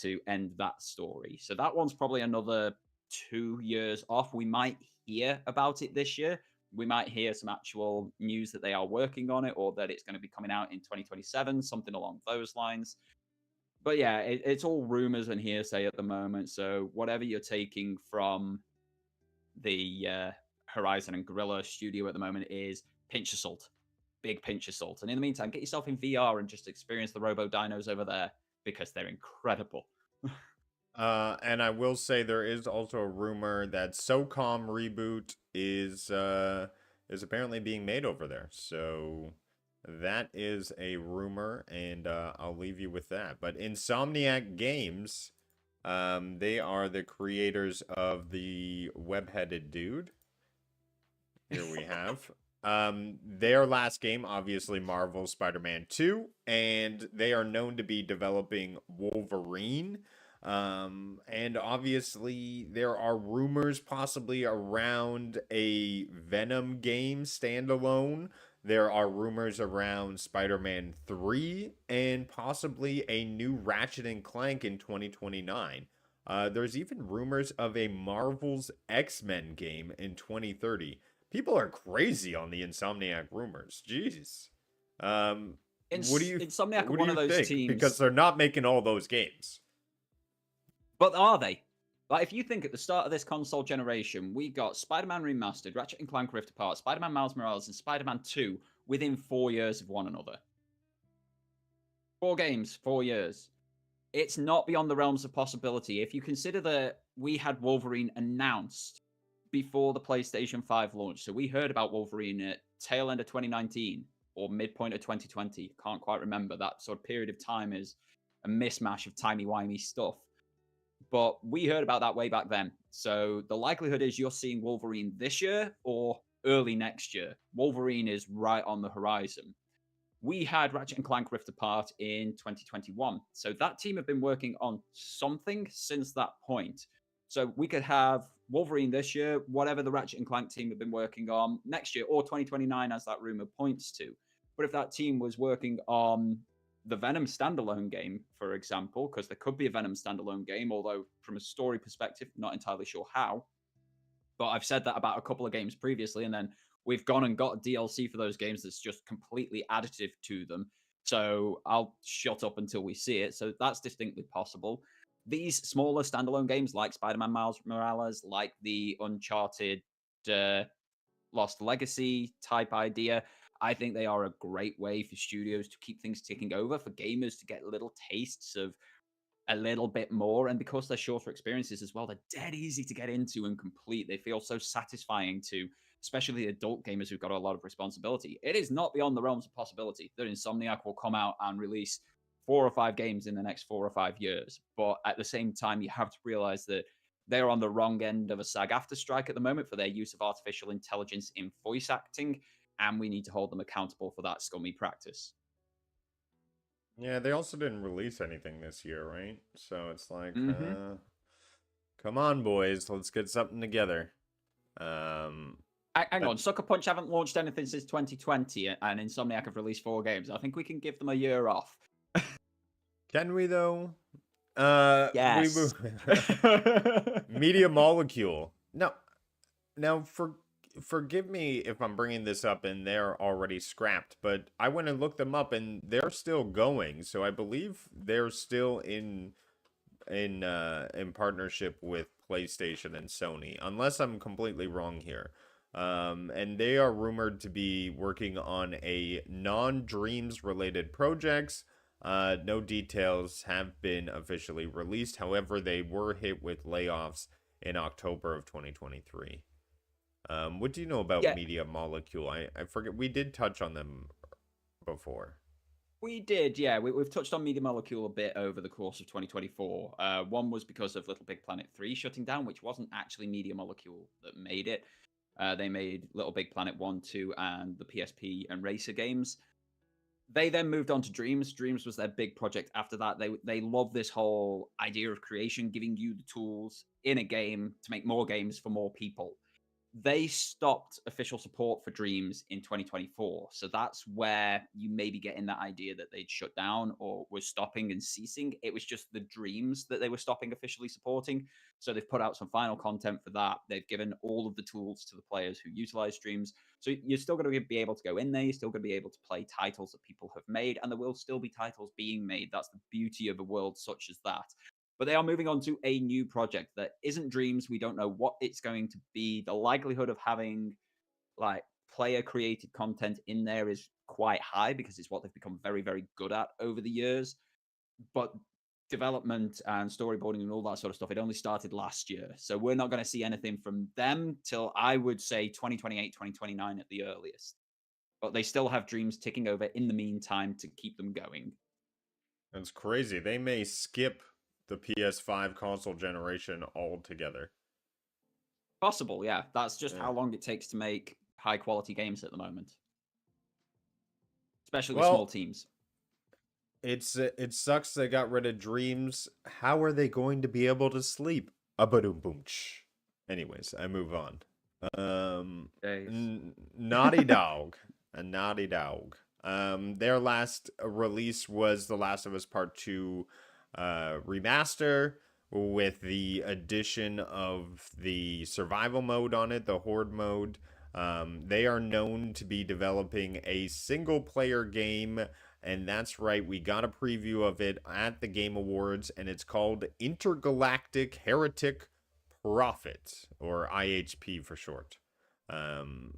Speaker 3: to end that story. So that one's probably another 2 years off. We might hear about it this year. We might hear some actual news that they are working on it or that it's going to be coming out in 2027, something along those lines. But yeah, it's all rumors and hearsay at the moment. So whatever you're taking from the Horizon and Guerrilla studio at the moment is pinch of salt, big pinch of salt. And in the meantime, get yourself in VR and just experience the Robo Dinos over there because they're incredible.
Speaker 2: And I will say there is also a rumor that SOCOM reboot is apparently being made over there. So that is a rumor, and I'll leave you with that. But Insomniac Games, they are the creators of the web-headed dude. Here we have. Their last game, obviously Marvel's Spider-Man 2, and they are known to be developing Wolverine. And obviously there are rumors possibly around a Venom game standalone. There are rumors around Spider-Man 3 and possibly a new Ratchet and Clank in 2029. There's even rumors of a Marvel's X-Men game in 2030. People are crazy on the Insomniac rumors. Jeez. What do you
Speaker 3: Insomniac are
Speaker 2: what do
Speaker 3: one
Speaker 2: you
Speaker 3: of those
Speaker 2: think? Because
Speaker 3: teams.
Speaker 2: they're not making all those games.
Speaker 3: But are they? Like, if you think at the start of this console generation, we got Spider-Man Remastered, Ratchet and Clank Rift Apart, Spider-Man Miles Morales, and Spider-Man 2 within 4 years of one another. 4 games, 4 years. It's not beyond the realms of possibility. If you consider that we had Wolverine announced before the PlayStation 5 launch, so we heard about Wolverine at tail end of 2019 or midpoint of 2020. Can't quite remember. That sort of period of time is a mismatch of timey-wimey stuff. But we heard about that way back then. So the likelihood is you're seeing Wolverine this year or early next year. Wolverine is right on the horizon. We had Ratchet and Clank Rift Apart in 2021. So that team have been working on something since that point. So we could have Wolverine this year, whatever the Ratchet and Clank team have been working on next year, or 2029, as that rumor points to. But if that team was working on the Venom standalone game, for example, because there could be a Venom standalone game, although from a story perspective, not entirely sure how. But I've said that about a couple of games previously, and then we've gone and got a DLC for those games that's just completely additive to them. So I'll shut up until we see it. So that's distinctly possible. These smaller standalone games like Spider-Man Miles Morales, like the Uncharted Lost Legacy type idea, I think they are a great way for studios to keep things ticking over, for gamers to get little tastes of a little bit more. And because they're shorter experiences as well, they're dead easy to get into and complete. They feel so satisfying to, especially the adult gamers who've got a lot of responsibility. It is not beyond the realms of possibility that Insomniac will come out and release 4 or 5 games in the next 4 or 5 years. But at the same time, you have to realize that they're on the wrong end of a SAG-AFTRA strike at the moment for their use of artificial intelligence in voice acting, and we need to hold them accountable for that scummy practice.
Speaker 2: Yeah, they also didn't release anything this year, right? So it's like,
Speaker 3: Hmm.
Speaker 2: come on, boys, let's get something together. Um,
Speaker 3: Hang
Speaker 2: but
Speaker 3: on, Sucker Punch haven't launched anything since 2020, and Insomniac have released 4 games. I think we can give them a year off.
Speaker 2: can we though? We
Speaker 3: Yes.
Speaker 2: move. Media Molecule. No, now forgive me if I'm bringing this up and they're already scrapped, but I went and looked them up and they're still going. So I believe they're still in partnership with PlayStation and Sony, unless I'm completely wrong here. And they are rumored to be working on a non-Dreams related projects. No details have been officially released. However, they were hit with layoffs in October of 2023. What do you know about
Speaker 3: Yeah,
Speaker 2: Media Molecule? I forget. We did touch on them before.
Speaker 3: we did. Yeah, we've touched on Media Molecule a bit over the course of 2024. One was because of Little Big Planet 3 shutting down, which wasn't actually Media Molecule that made it. They made Little Big Planet 1, 2, and the PSP and Racer games. They then moved on to Dreams. Dreams was their big project after that. They love this whole idea of creation, giving you the tools in a game to make more games for more people. They stopped official support for Dreams in 2024. So that's where you maybe getting that idea that they'd shut down or was stopping and ceasing. It was just the Dreams that they were stopping officially supporting. So they've put out some final content for that. They've given all of the tools to the players who utilize Dreams. So you're still going to be able to go in there. You're still going to be able to play titles that people have made, and there will still be titles being made. That's the beauty of a world such as that. But they are moving on to a new project that isn't Dreams. We don't know what it's going to be. The likelihood of having like player created content in there is quite high because it's what they've become very, very good at over the years. But development and storyboarding and all that sort of stuff, it only started last year. So we're not going to see anything from them till I would say 2028, 2029 at the earliest. But they still have Dreams ticking over in the meantime to keep them going.
Speaker 2: That's crazy. They may skip the PS5 console generation altogether.
Speaker 3: Possible, yeah. That's just
Speaker 2: Yeah.
Speaker 3: how long it takes to make high quality games at the moment, especially with small
Speaker 2: Well,
Speaker 3: teams.
Speaker 2: it sucks they got rid of Dreams. How are they going to be able to sleep? A boom boom. Anyways, I move on.
Speaker 3: Days.
Speaker 2: Naughty Dog, a Naughty Dog. Their last release was The Last of Us Part 2 remaster with the addition of the survival mode on it, the horde mode. They are known to be developing a single player game, and that's right, we got a preview of it at the Game Awards, and it's called Intergalactic Heretic Prophet, or IHP for short. Um,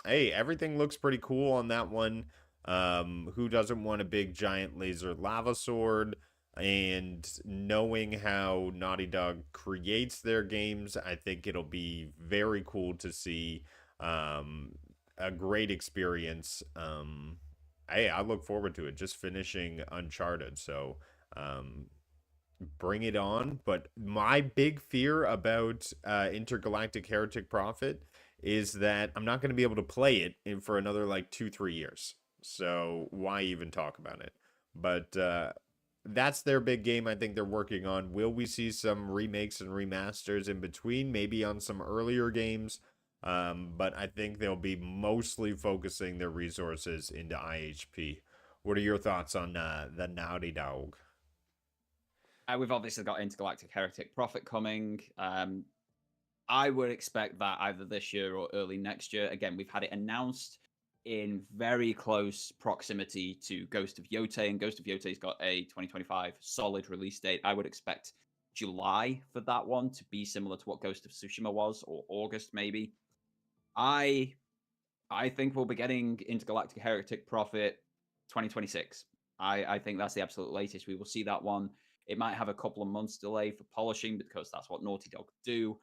Speaker 2: hey, everything looks pretty cool on that one. Who doesn't want a big giant laser lava sword? And knowing how Naughty Dog creates their games, I think it'll be very cool to see. A great experience. Hey, I look forward to it. Just finishing Uncharted, so um, bring it on. But my big fear about Intergalactic Heretic Prophet is that I'm not going to be able to play it for another like 2-3 years. So why even talk about it? But that's their big game. I think they're working on. Will we see some remakes and remasters in between? Maybe on some earlier games. But I think they'll be mostly focusing their resources into IHP. What are your thoughts on the Naughty Dog?
Speaker 3: We've obviously got Intergalactic Heretic Prophet coming. I would expect that either this year or early next year. Again, we've had it announced in very close proximity to Ghost of Yotei, and Ghost of Yotei's got a 2025 solid release date. I would expect July for that one to be similar to what Ghost of Tsushima was, or August maybe. I I think we'll be getting Intergalactic Heretic Prophet 2026. I think that's the absolute latest. We will see that one. It might have a couple of months delay for polishing because that's what Naughty Dog do.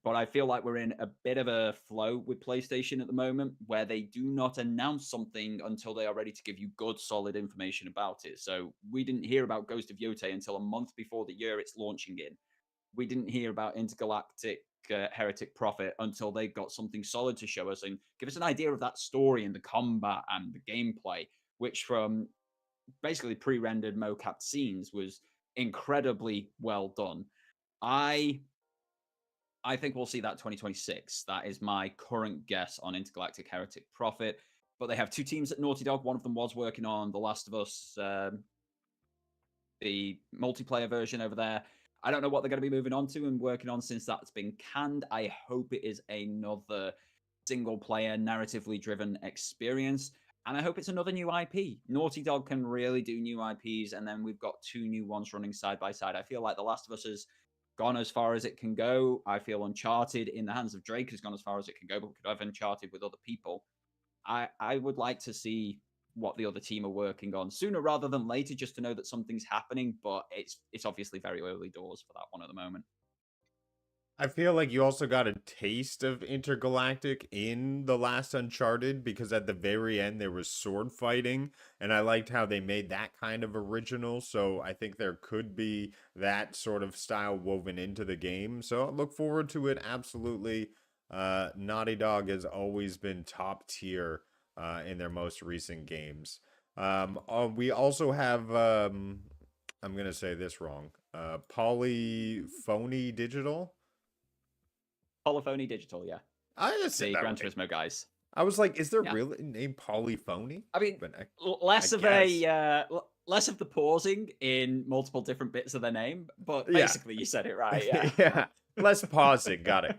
Speaker 3: But I feel like we're in a bit of a flow with PlayStation at the moment where they do not announce something until they are ready to give you good, solid information about it. So we didn't hear about Ghost of Yotei until a month before the year it's launching in. We didn't hear about Intergalactic Heretic Prophet until they got something solid to show us and give us an idea of that story and the combat and the gameplay, which from basically pre-rendered mocap scenes was incredibly well done. I I think we'll see that 2026. That is my current guess on Intergalactic Heretic Prophet. But they have two teams at Naughty Dog. One of them was working on The Last of Us, the multiplayer version over there. I don't know what they're going to be moving on to and working on since that's been canned. I hope it is another single player, narratively driven experience. And I hope it's another new IP. Naughty Dog can really do new IPs, and then we've got two new ones running side by side. I feel like The Last of Us has gone as far as it can go. I feel Uncharted in the hands of Drake has gone as far as it can go, but we could have Uncharted with other people. I would like to see what the other team are working on sooner rather than later, just to know that something's happening. But it's obviously very early doors for that one at the moment.
Speaker 2: I feel like you also got a taste of Intergalactic in the last Uncharted because at the very end there was sword fighting, and I liked how they made that kind of original. So I think there could be that sort of style woven into the game. So I look forward to it absolutely. Naughty Dog has always been top tier in their most recent games. We also have I'm gonna say this wrong. Polyphony Digital.
Speaker 3: Polyphony Digital, yeah.
Speaker 2: I just
Speaker 3: The
Speaker 2: said that
Speaker 3: Gran
Speaker 2: right.
Speaker 3: Turismo guys.
Speaker 2: I was like, is there
Speaker 3: Yeah.
Speaker 2: really a name Polyphony?
Speaker 3: I mean,
Speaker 2: But
Speaker 3: less
Speaker 2: I
Speaker 3: of
Speaker 2: guess.
Speaker 3: less of the pausing in multiple different bits of their name, but
Speaker 2: Yeah.
Speaker 3: basically you said it right. Yeah.
Speaker 2: Yeah. Less pausing. Got it.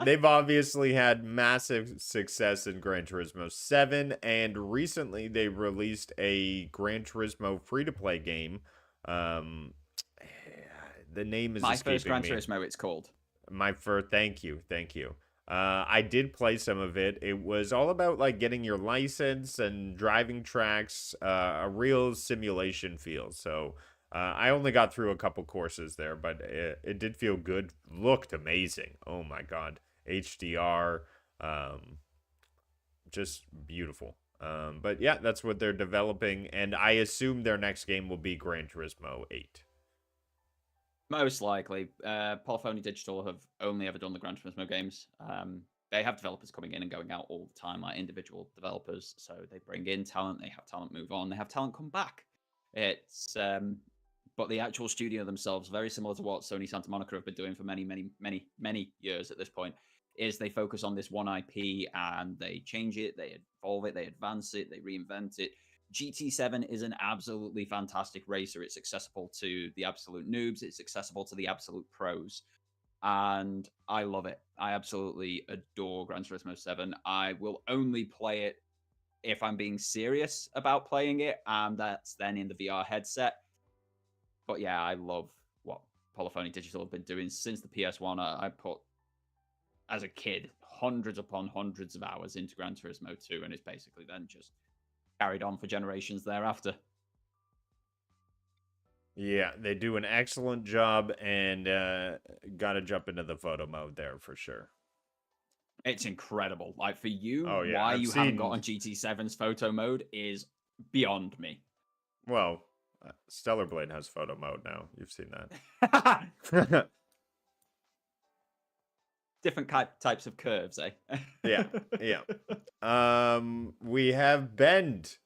Speaker 2: They've obviously had massive success in Gran Turismo 7, and recently they released a Gran Turismo free-to-play game. The name is
Speaker 3: My first
Speaker 2: escaping
Speaker 3: Gran
Speaker 2: me.
Speaker 3: Turismo, it's called.
Speaker 2: My first, thank you. I did play some of it. It was all about like getting your license and driving tracks, a real simulation feel. So I only got through a couple courses there, but it did feel good. Looked amazing. Oh my god, HDR, just beautiful. But yeah, that's what they're developing, and I assume their next game will be Gran Turismo 8.
Speaker 3: Most likely. Polyphony Digital have only ever done the Gran Turismo games. They have developers coming in and going out all the time, like individual developers. So they bring in talent, they have talent move on, they have talent come back. It's but the actual studio themselves, very similar to what Sony Santa Monica have been doing for many years at this point, is they focus on this one IP and they change it, they evolve it, they advance it, they reinvent it. GT7 is an absolutely fantastic racer. It's accessible to the absolute noobs. It's accessible to the absolute pros. And I love it. I absolutely adore Gran Turismo 7. I will only play it if I'm being serious about playing it, and that's then in the VR headset. But yeah, I love what Polyphony Digital have been doing since the PS1. I put, as a kid, hundreds upon hundreds of hours into Gran Turismo 2, and it's basically then just carried on for generations thereafter.
Speaker 2: Yeah, they do an excellent job, and gotta jump into the photo mode there for sure.
Speaker 3: It's incredible. Like, for you,
Speaker 2: Oh, yeah,
Speaker 3: why
Speaker 2: I've
Speaker 3: you haven't
Speaker 2: seen-
Speaker 3: got on GT7's photo mode is beyond me.
Speaker 2: Well, Stellar Blade has photo mode now. You've seen that.
Speaker 3: Different types of curves, eh?
Speaker 2: Yeah. We have Bend.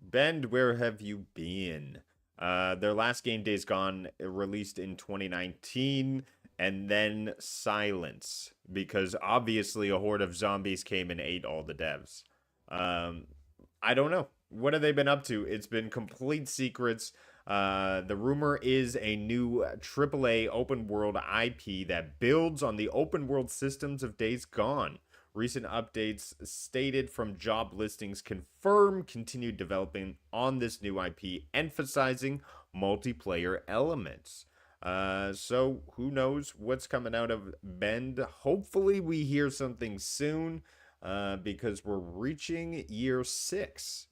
Speaker 2: Bend, where have you been? Their last game, Days Gone, released in 2019, and then silence, because obviously a horde of zombies came and ate all the devs. I don't know. What have they been up to? It's been complete secrets. The rumor is a new AAA open world IP that builds on the open world systems of Days Gone. Recent updates stated from job listings confirm continued developing on this new IP, emphasizing multiplayer elements. So who knows what's coming out of Bend? Hopefully we hear something soon, because we're reaching year 6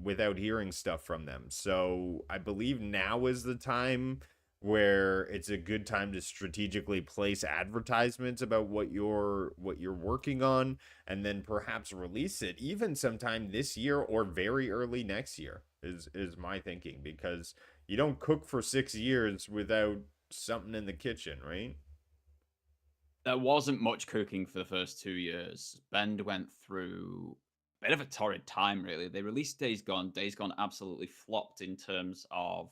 Speaker 2: without hearing stuff from them. So I believe now is the time where it's a good time to strategically place advertisements about what you're working on, and then perhaps release it even sometime this year or very early next year is my thinking, because you don't cook for 6 years without something in the kitchen, right?
Speaker 3: There wasn't much cooking for the first 2 years. Bend went through bit of a torrid time, really. They released Days Gone. Days Gone absolutely flopped in terms of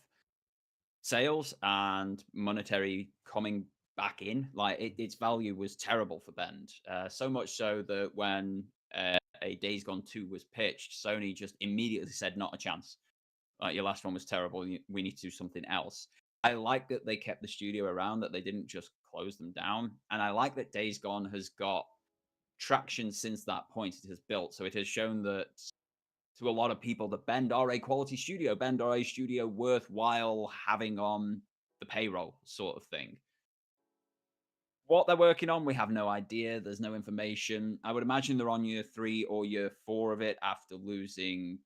Speaker 3: sales and monetary coming back in. Like its value was terrible for Bend. So much so that when a Days Gone 2 was pitched, Sony just immediately said, not a chance. Like your last one was terrible. We need to do something else. I like that they kept the studio around, that they didn't just close them down. And I like that Days Gone has got traction since that point it has built. So it has shown that to a lot of people that Bend are a quality studio, Bend are a studio worthwhile having on the payroll, sort of thing. What they're working on, we have no idea. There's no information. I would imagine they're on year 3 or year 4 of it after losing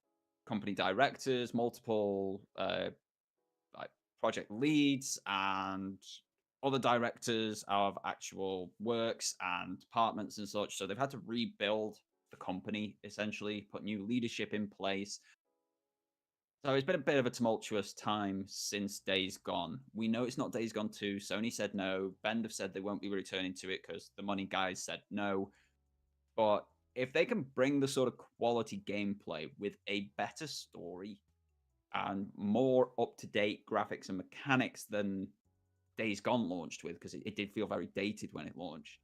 Speaker 3: company directors, multiple like project leads, and other directors of actual works and departments and such. So they've had to rebuild the company, essentially, put new leadership in place. So it's been a bit of a tumultuous time since Days Gone. We know it's not Days Gone 2. Sony said no. Bend have said they won't be returning to it because the money guys said no. But if they can bring the sort of quality gameplay with a better story and more up-to-date graphics and mechanics than Days Gone launched with, because it did feel very dated when it launched,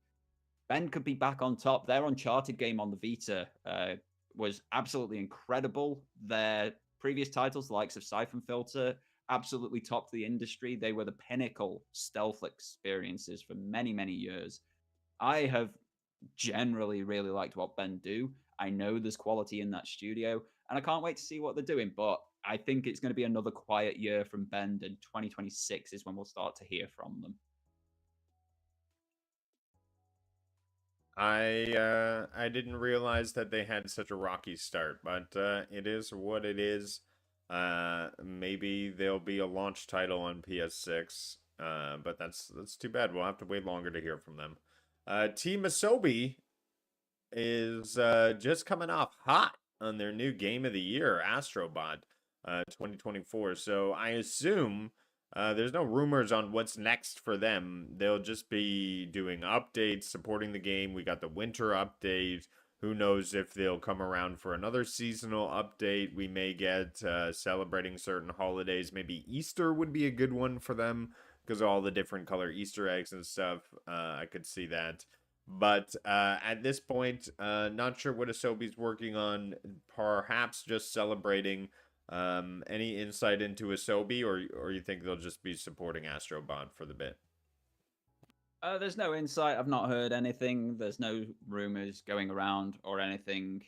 Speaker 3: Bend could be back on top. Their Uncharted game on the Vita was absolutely incredible. Their previous titles, the likes of Siphon Filter, absolutely topped the industry. They were the pinnacle stealth experiences for many, many years. I have generally really liked what Bend do. I know there's quality in that studio, and I can't wait to see what they're doing. But I think it's going to be another quiet year from Bend, and 2026 is when we'll start to hear from them.
Speaker 2: I didn't realize that they had such a rocky start, but it is what it is. Maybe there'll be a launch title on PS6, but that's too bad. We'll have to wait longer to hear from them. Team Asobi is just coming off hot on their new game of the year, Astrobot, 2024. So I assume there's no rumors on what's next for them. They'll just be doing updates, supporting the game. We got the winter update. Who knows if they'll come around for another seasonal update? We may get celebrating certain holidays. Maybe Easter would be a good one for them because of all the different color Easter eggs and stuff. I could see that. But at this point, not sure what Asobi's working on. Perhaps just celebrating. Any insight into Asobi, or you think they'll just be supporting Astrobot for the bit?
Speaker 3: There's no insight. I've not heard anything. There's no rumors going around or anything.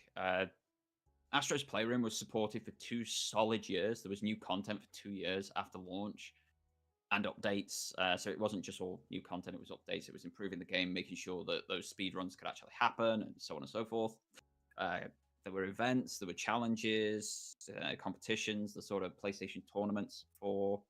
Speaker 3: Astro's Playroom was supported for 2 solid years. There was new content for 2 years after launch and updates. So it wasn't just all new content, it was updates. It was improving the game, making sure that those speed runs could actually happen, and so on and so forth. There were events, there were challenges, competitions, the sort of PlayStation tournaments for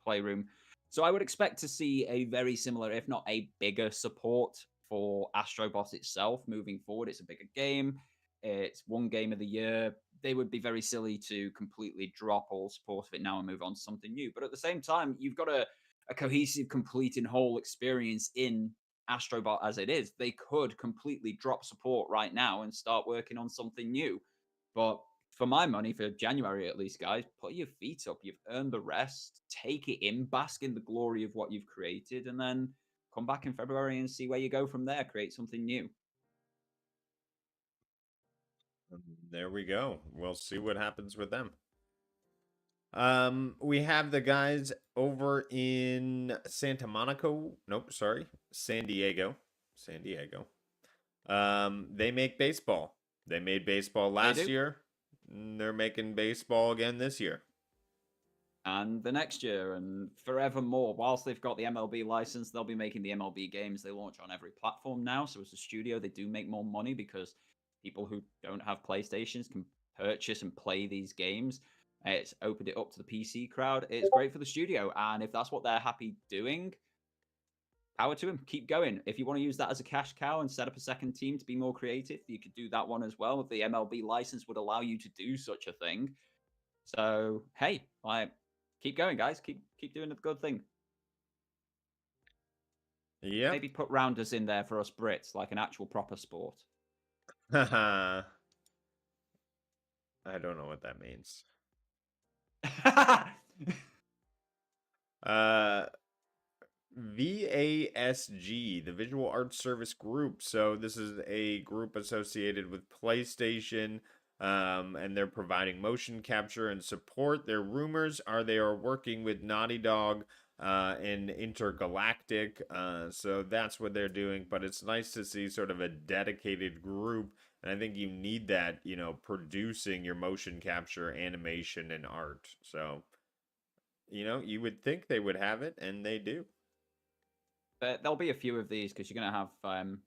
Speaker 3: Playroom. So I would expect to see a very similar, if not a bigger support for Astrobot itself moving forward. It's a bigger game. It's one game of the year. They would be very silly to completely drop all support of it now and move on to something new. But at the same time, you've got a cohesive, complete, and whole experience in Astrobot as it is. They could completely drop support right now and start working on something new. But for my money, for January at least, guys, put your feet up. You've earned the rest. Take it in, bask in the glory of what you've created, and then come back in February and see where you go from there. Create something new.
Speaker 2: There we go. We'll see what happens with them. We have the guys over in Santa Monica. Nope, sorry, San Diego. San Diego. They make baseball. They made baseball last year. They're making baseball again this year.
Speaker 3: And the next year and forevermore. Whilst they've got the MLB license, they'll be making the MLB games. They launch on every platform now. So as a studio, they do make more money because people who don't have PlayStations can purchase and play these games. It's opened it up to the PC crowd. It's great for the studio. And if that's what they're happy doing, power to them. Keep going. If you want to use that as a cash cow and set up a second team to be more creative, you could do that one as well. If the MLB license would allow you to do such a thing. So, hey, keep going, guys. Keep doing the good thing.
Speaker 2: Yeah.
Speaker 3: Maybe put rounders in there for us Brits, like an actual proper sport.
Speaker 2: I don't know what that means. Uh, VASG, the Visual Arts Service Group. So this is a group associated with PlayStation, and they're providing motion capture and support. Their rumors are they are working with Naughty Dog and Intergalactic. So that's what they're doing. But it's nice to see sort of a dedicated group. And I think you need that, producing your motion capture, animation, and art. So, you would think they would have it, and they do.
Speaker 3: There'll be a few of these because you're going to have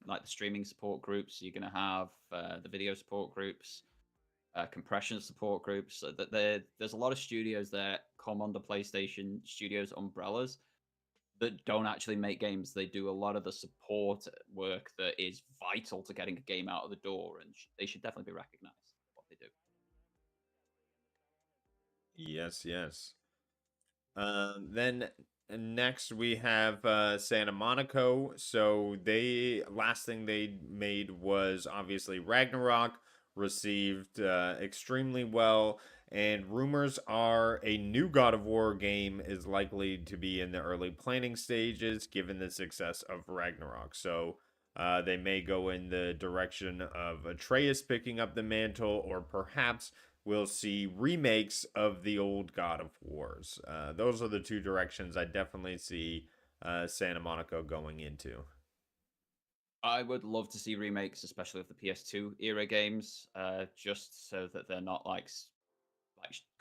Speaker 3: like the streaming support groups. You're going to have the video support groups, compression support groups. So that there's a lot of studios that come under PlayStation Studios umbrellas that don't actually make games. They do a lot of the support work that is vital to getting a game out of the door, and they should definitely be recognized for what they do.
Speaker 2: Yes, yes. Then next we have Santa Monaco. So they last thing they made was obviously Ragnarok, received extremely well, and rumors are a new God of War game is likely to be in the early planning stages, given the success of Ragnarok. So. They may go in the direction of Atreus picking up the mantle, or perhaps we'll see remakes of the old God of Wars. Those are the two directions I definitely see Santa Monaco going into.
Speaker 3: I would love to see remakes, especially of the PS2 era games, just so that they're not like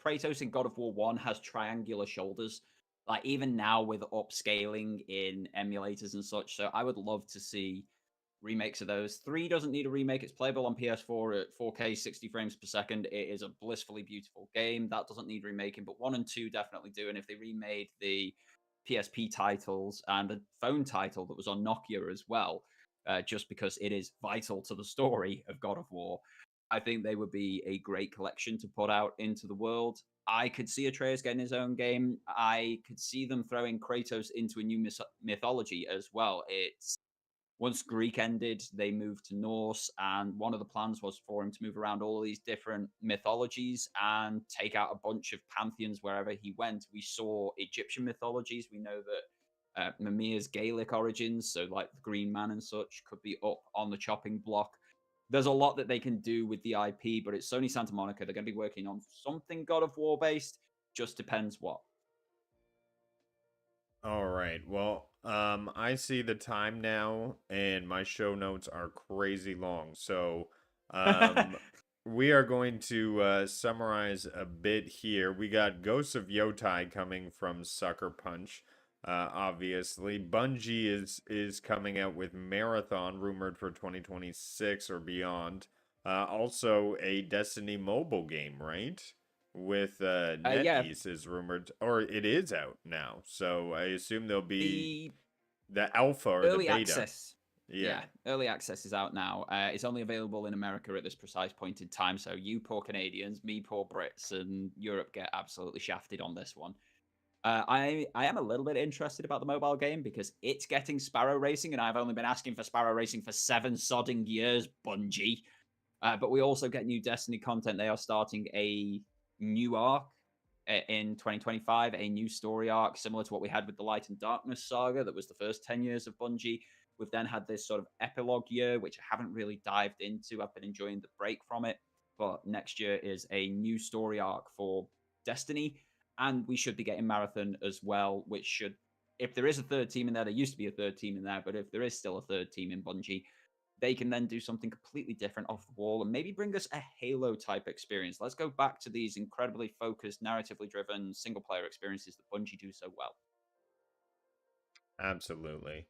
Speaker 3: Kratos in God of War 1 has triangular shoulders. Like even now with upscaling in emulators and such. So I would love to see remakes of those. 3 doesn't need a remake. It's playable on PS4 at 4K 60 frames per second. It is a blissfully beautiful game. That doesn't need remaking, but 1 and 2 definitely do. And if they remade the PSP titles and the phone title that was on Nokia as well, just because it is vital to the story of God of War, I think they would be a great collection to put out into the world. I could see Atreus getting his own game. I could see them throwing Kratos into a new mythology as well. It's once Greek ended, they moved to Norse, and one of the plans was for him to move around all these different mythologies and take out a bunch of pantheons wherever he went. We saw Egyptian mythologies. We know that Mimir's Gaelic origins, so like the Green Man and such, could be up on the chopping block. There's a lot that they can do with the IP, but it's Sony Santa Monica. They're going to be working on something God of War based. Just depends what.
Speaker 2: All right. Well, I see the time now, and my show notes are crazy long. So, we are going to summarize a bit here. We got Ghosts of Yotai coming from Sucker Punch. Obviously, Bungie is coming out with Marathon, rumored for 2026 or beyond. Also, a Destiny mobile game, right? With
Speaker 3: Yeah,
Speaker 2: NetEase is rumored, or it is out now. So I assume there'll be
Speaker 3: the
Speaker 2: the alpha or the
Speaker 3: early
Speaker 2: beta.
Speaker 3: access.
Speaker 2: Yeah.
Speaker 3: Yeah, early access is out now. It's only available in America at this precise point in time. So you poor Canadians, me poor Brits, and Europe get absolutely shafted on this one. I am a little bit interested about the mobile game because it's getting Sparrow Racing, and I've only been asking for Sparrow Racing for 7 sodding years, Bungie. But we also get new Destiny content. They are starting a new arc in 2025, a new story arc similar to what we had with the Light and Darkness saga that was the first 10 years of Bungie. We've then had this sort of epilogue year, which I haven't really dived into. I've been enjoying the break from it. But next year is a new story arc for Destiny. And we should be getting Marathon as well, which should, if there is a third team in there, there used to be a third team in there, but if there is still a third team in Bungie, they can then do something completely different off the wall and maybe bring us a Halo type experience. Let's go back to these incredibly focused, narratively driven single player experiences that Bungie do so well.
Speaker 2: Absolutely.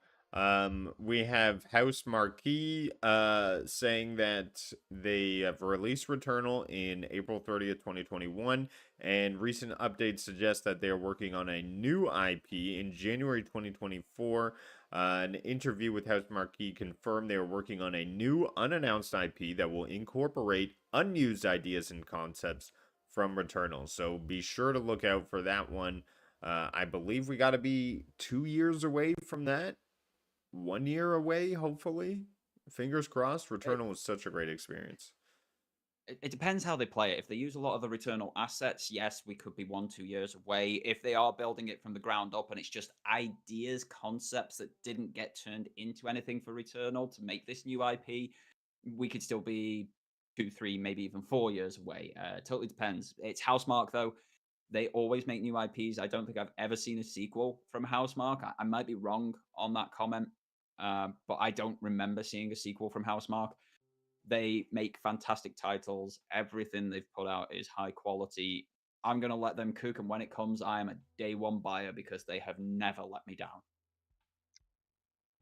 Speaker 2: We have House Marquee saying that they have released Returnal in April 30th, 2021, and recent updates suggest that they are working on a new IP in January 2024. An interview with House Marquee confirmed they are working on a new unannounced IP that will incorporate unused ideas and concepts from Returnal. So be sure to look out for that one. I believe we got to be 2 years away from that. 1 year away, hopefully. Fingers crossed. Returnal was such a great experience.
Speaker 3: It depends how they play it. If they use a lot of the Returnal assets, yes, we could be 1, 2 years away. If they are building it from the ground up and it's just ideas, concepts that didn't get turned into anything for Returnal to make this new IP, we could still be 2, 3, maybe even 4 years away. Totally depends. It's Housemark though. They always make new IPs. I don't think I've ever seen a sequel from Housemark. I might be wrong on that comment, but I don't remember seeing a sequel from Housemark. They make fantastic titles. Everything they've put out is high quality. I'm going to let them cook. And when it comes, I am a day one buyer because they have never let me down.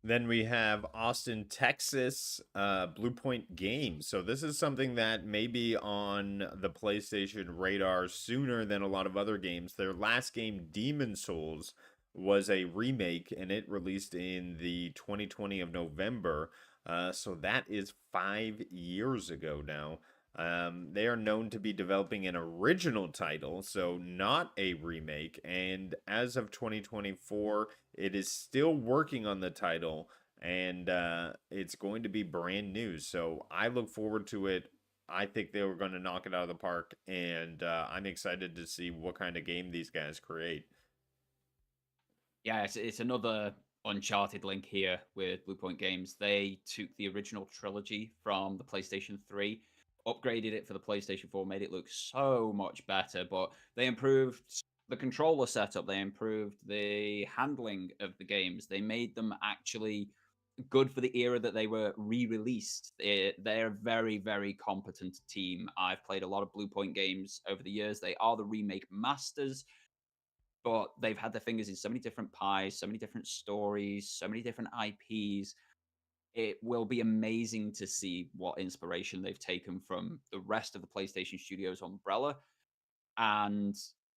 Speaker 2: Then we have Austin, Texas, Blue Point Games. So this is something that may be on the PlayStation radar sooner than a lot of other games. Their last game, Demon Souls, was a remake, and it released in the 2020 of November. So that is 5 years ago now. They are known to be developing an original title, so not a remake. And as of 2024, it is still working on the title, and it's going to be brand new. So I look forward to it. I think they were going to knock it out of the park, and I'm excited to see what kind of game these guys create.
Speaker 3: Yeah, it's another Uncharted link here with Blue Point Games. They took the original trilogy from the PlayStation 3, upgraded it for the PlayStation 4, made it look so much better, but they improved the controller setup, they improved the handling of the games, they made them actually good for the era that they were re-released. They're a very, very competent team. I've played a lot of Blue Point games over the years. They are the remake masters, but they've had their fingers in so many different pies, so many different stories, so many different IPs. It will be amazing to see what inspiration they've taken from the rest of the PlayStation Studios umbrella and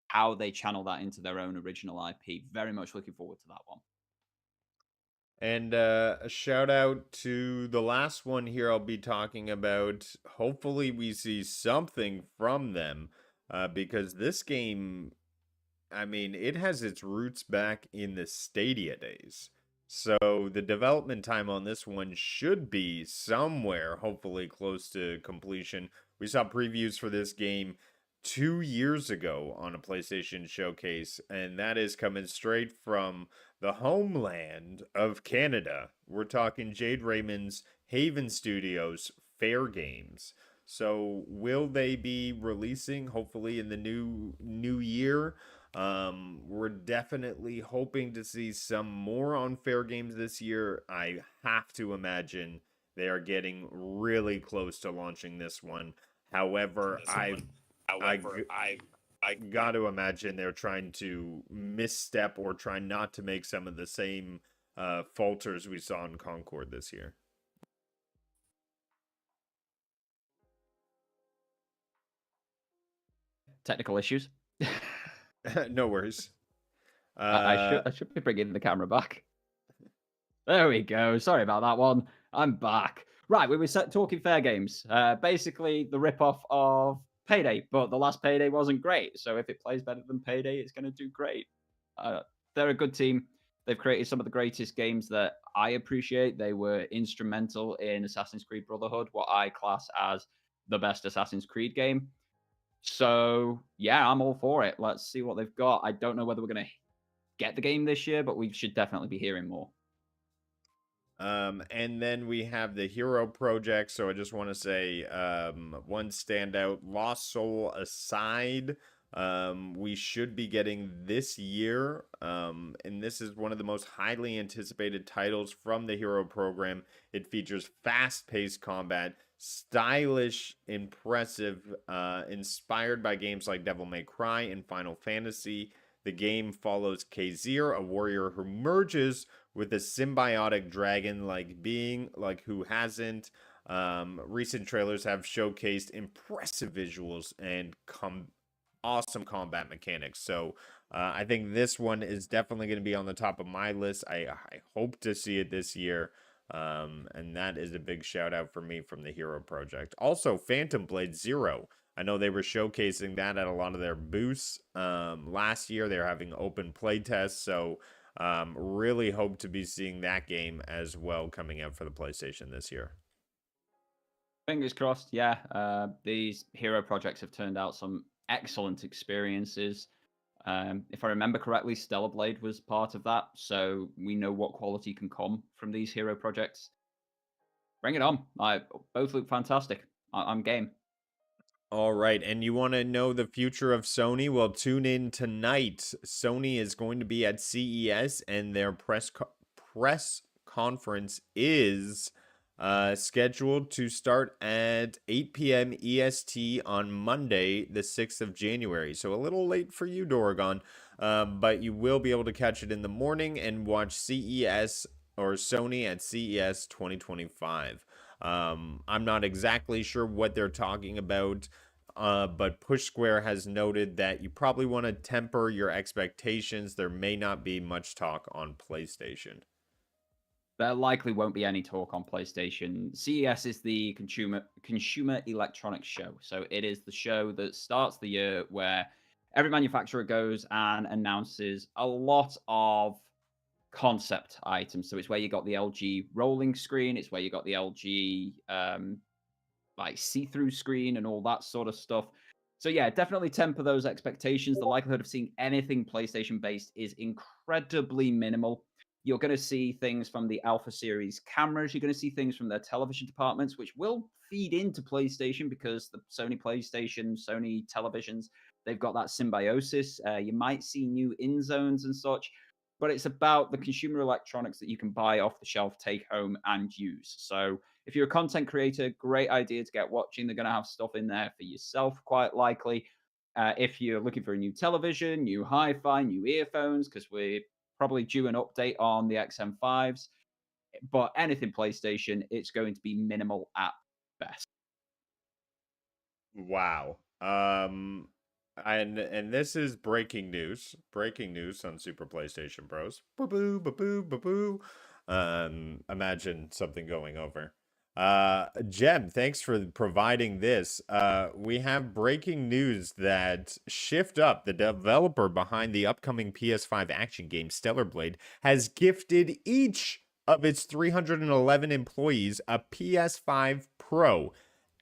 Speaker 3: how they channel that into their own original IP. Very much looking forward to that one.
Speaker 2: And a shout out to the last one here I'll be talking about. Hopefully, we see something from them because this game, I mean, it has its roots back in the Stadia days. So the development time on this one should be somewhere, hopefully close to completion. We saw previews for this game 2 years ago on a PlayStation showcase, and that is coming straight from the homeland of Canada. We're talking Jade Raymond's Haven Studios Fair Games. So will they be releasing hopefully in the new year? We're definitely hoping to see some more on Fair Games this year. I have to imagine they are getting really close to launching this one. However, I got to imagine they're trying to misstep or try not to make some of the same falters we saw in Concord this year.
Speaker 3: Technical issues.
Speaker 2: No worries.
Speaker 3: I should be bringing the camera back. There we go. Sorry about that one. I'm back. Right, we were talking Fair Games. Basically, the rip-off of Payday, but the last Payday wasn't great. So if it plays better than Payday, it's going to do great. They're a good team. They've created some of the greatest games that I appreciate. They were instrumental in Assassin's Creed Brotherhood, what I class as the best Assassin's Creed game. So yeah, I'm all for it. Let's see what they've got. I don't know whether we're going to get the game this year, but we should definitely be hearing more.
Speaker 2: And then we have the Hero Project. So I just want to say one standout, Lost Soul aside, we should be getting this year. And this is one of the most highly anticipated titles from the Hero program. It features fast-paced combat, stylish, impressive, inspired by games like Devil May Cry and Final Fantasy. The game follows Kazir, a warrior who merges with a symbiotic dragon-like being, like who hasn't. Recent trailers have showcased impressive visuals and awesome combat mechanics. So I think this one is definitely going to be on the top of my list. I hope to see it this year. And that is a big shout out for me from the Hero Project. Also, Phantom Blade Zero. I know they were showcasing that at a lot of their booths last year. They're having open play tests. So really hope to be seeing that game as well coming out for the PlayStation this year.
Speaker 3: Fingers crossed. Yeah, these hero projects have turned out some excellent experiences. If I remember correctly, Stellar Blade was part of that, so we know what quality can come from these hero projects. Bring it on! Both look fantastic. I'm game.
Speaker 2: All right, and you want to know the future of Sony? Well, tune in tonight. Sony is going to be at CES, and their press conference is scheduled to start at 8 p.m. EST on Monday, the 6th of January. So a little late for you, Doragon, but you will be able to catch it in the morning and watch CES or Sony at CES 2025. I'm not exactly sure what they're talking about, but Push Square has noted that you probably want to temper your expectations. There may not be much talk on PlayStation.
Speaker 3: There likely won't be any talk on PlayStation. CES is the consumer electronics show, so it is the show that starts the year where every manufacturer goes and announces a lot of concept items. So it's where you got the LG rolling screen, it's where you got the LG like see-through screen and all that sort of stuff. So yeah, definitely temper those expectations. The likelihood of seeing anything PlayStation based is incredibly minimal. You're going to see things from the Alpha Series cameras. You're going to see things from their television departments, which will feed into PlayStation because the Sony PlayStation, Sony televisions, they've got that symbiosis. You might see new in zones and such, but it's about the consumer electronics that you can buy off the shelf, take home, and use. So if you're a content creator, great idea to get watching. They're going to have stuff in there for yourself, quite likely. If you're looking for a new television, new hi-fi, new earphones, because we're probably due an update on the XM5s. But anything PlayStation, it's going to be minimal at best.
Speaker 2: Wow. And this is breaking news. Breaking news on Super PlayStation Bros. Boo boo boo boo boo boo. Imagine something going over. Jem, thanks for providing this. We have breaking news that Shift Up, the developer behind the upcoming PS5 action game Stellar Blade, has gifted each of its 311 employees a PS5 Pro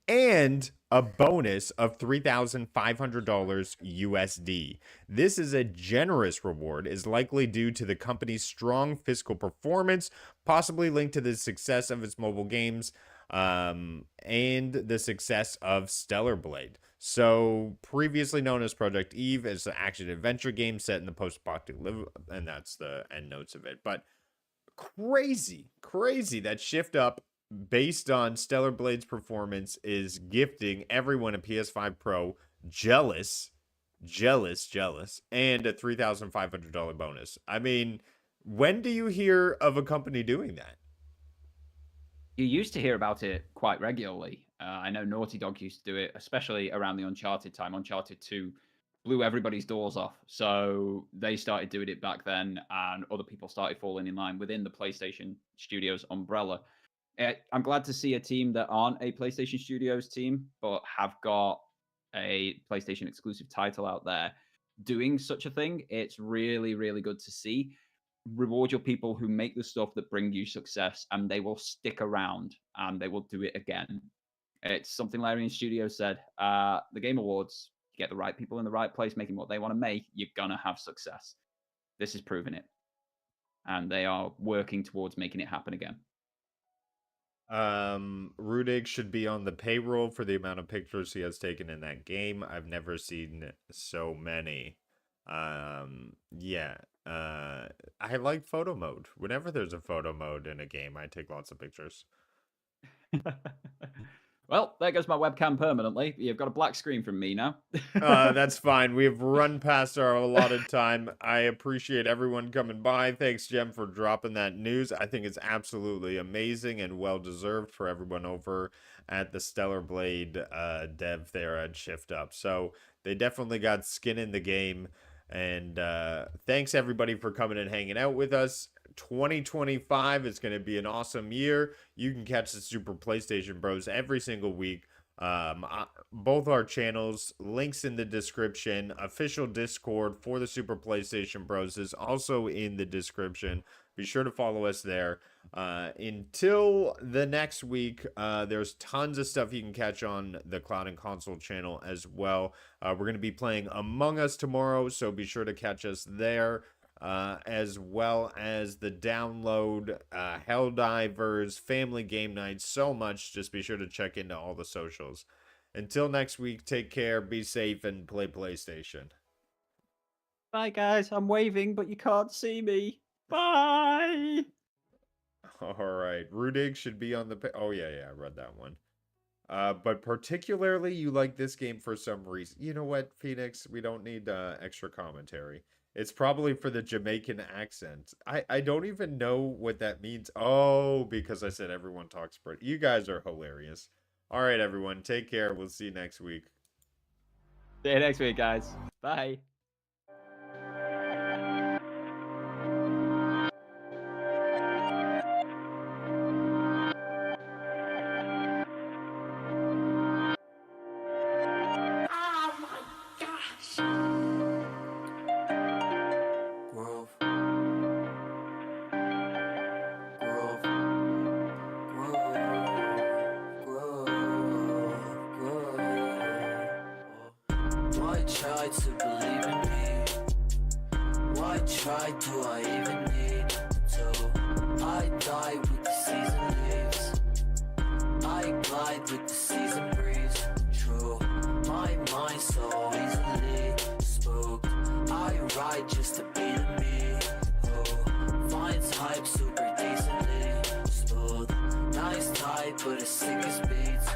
Speaker 2: and a bonus of $3,500 USD. This is a generous reward, is likely due to the company's strong fiscal performance, possibly linked to the success of its mobile games, and the success of Stellar Blade. So, previously known as Project Eve, is an action-adventure game set in the post-apocalyptic, and that's the end notes of it. But crazy that Shift Up, based on Stellar Blade's performance, is gifting everyone a PS5 Pro, jealous, and a $3,500 bonus. I mean, when do you hear of a company doing that?
Speaker 3: You used to hear about it quite regularly. I know Naughty Dog used to do it, especially around the Uncharted time. Uncharted 2 blew everybody's doors off. So they started doing it back then, and other people started falling in line within the PlayStation Studios umbrella. I'm glad to see a team that aren't a PlayStation Studios team, but have got a PlayStation exclusive title out there doing such a thing. It's really, really good to see. Reward your people who make the stuff that bring you success, and they will stick around and they will do it again. It's something Larian Studios said. The Game Awards, you get the right people in the right place making what they want to make, you're going to have success. This is proving it. And they are working towards making it happen again.
Speaker 2: Rudig should be on the payroll for the amount of pictures he has taken in that game. I've never seen so many. Yeah. I like photo mode. Whenever there's a photo mode in a game, I take lots of pictures.
Speaker 3: Well, there goes my webcam permanently. You've got a black screen from me now.
Speaker 2: That's fine. We've run past our allotted time. I appreciate everyone coming by. Thanks, Jem, for dropping that news. I think it's absolutely amazing and well-deserved for everyone over at the Stellar Blade dev there at Shift Up. So they definitely got skin in the game. And thanks, everybody, for coming and hanging out with us. 2025 is going to be an awesome year. You can catch the Super PlayStation Bros every single week. Both our channels, links in the description. Official Discord for the Super PlayStation Bros is also in the description. Be sure to follow us there. Until the next week, there's tons of stuff you can catch on the Cloud and Console channel as well. We're going to be playing Among Us tomorrow, so be sure to catch us there. As well as the download, Helldivers, family game nights, so much. Just be sure to check into all the socials. Until next week, take care, be safe, and play PlayStation.
Speaker 3: Bye, guys. I'm waving, but you can't see me. Bye.
Speaker 2: All right, Rudig should be on the. Oh yeah, I read that one. But particularly, you like this game for some reason. You know what, Phoenix? We don't need extra commentary. It's probably for the Jamaican accent. I don't even know what that means. Oh, because I said everyone talks British. You guys are hilarious. All right, everyone. Take care. We'll see you next week.
Speaker 3: See you next week, guys. Bye.
Speaker 1: Grove. Grove. Grove. Why try to believe in me? Why try do I even need to? I die with the season leaves. I glide with the season breeze. True, my mind so easily spoke. I ride just to be the me. Oh, finds hype super decently smooth. Nice type, but as sick as beats.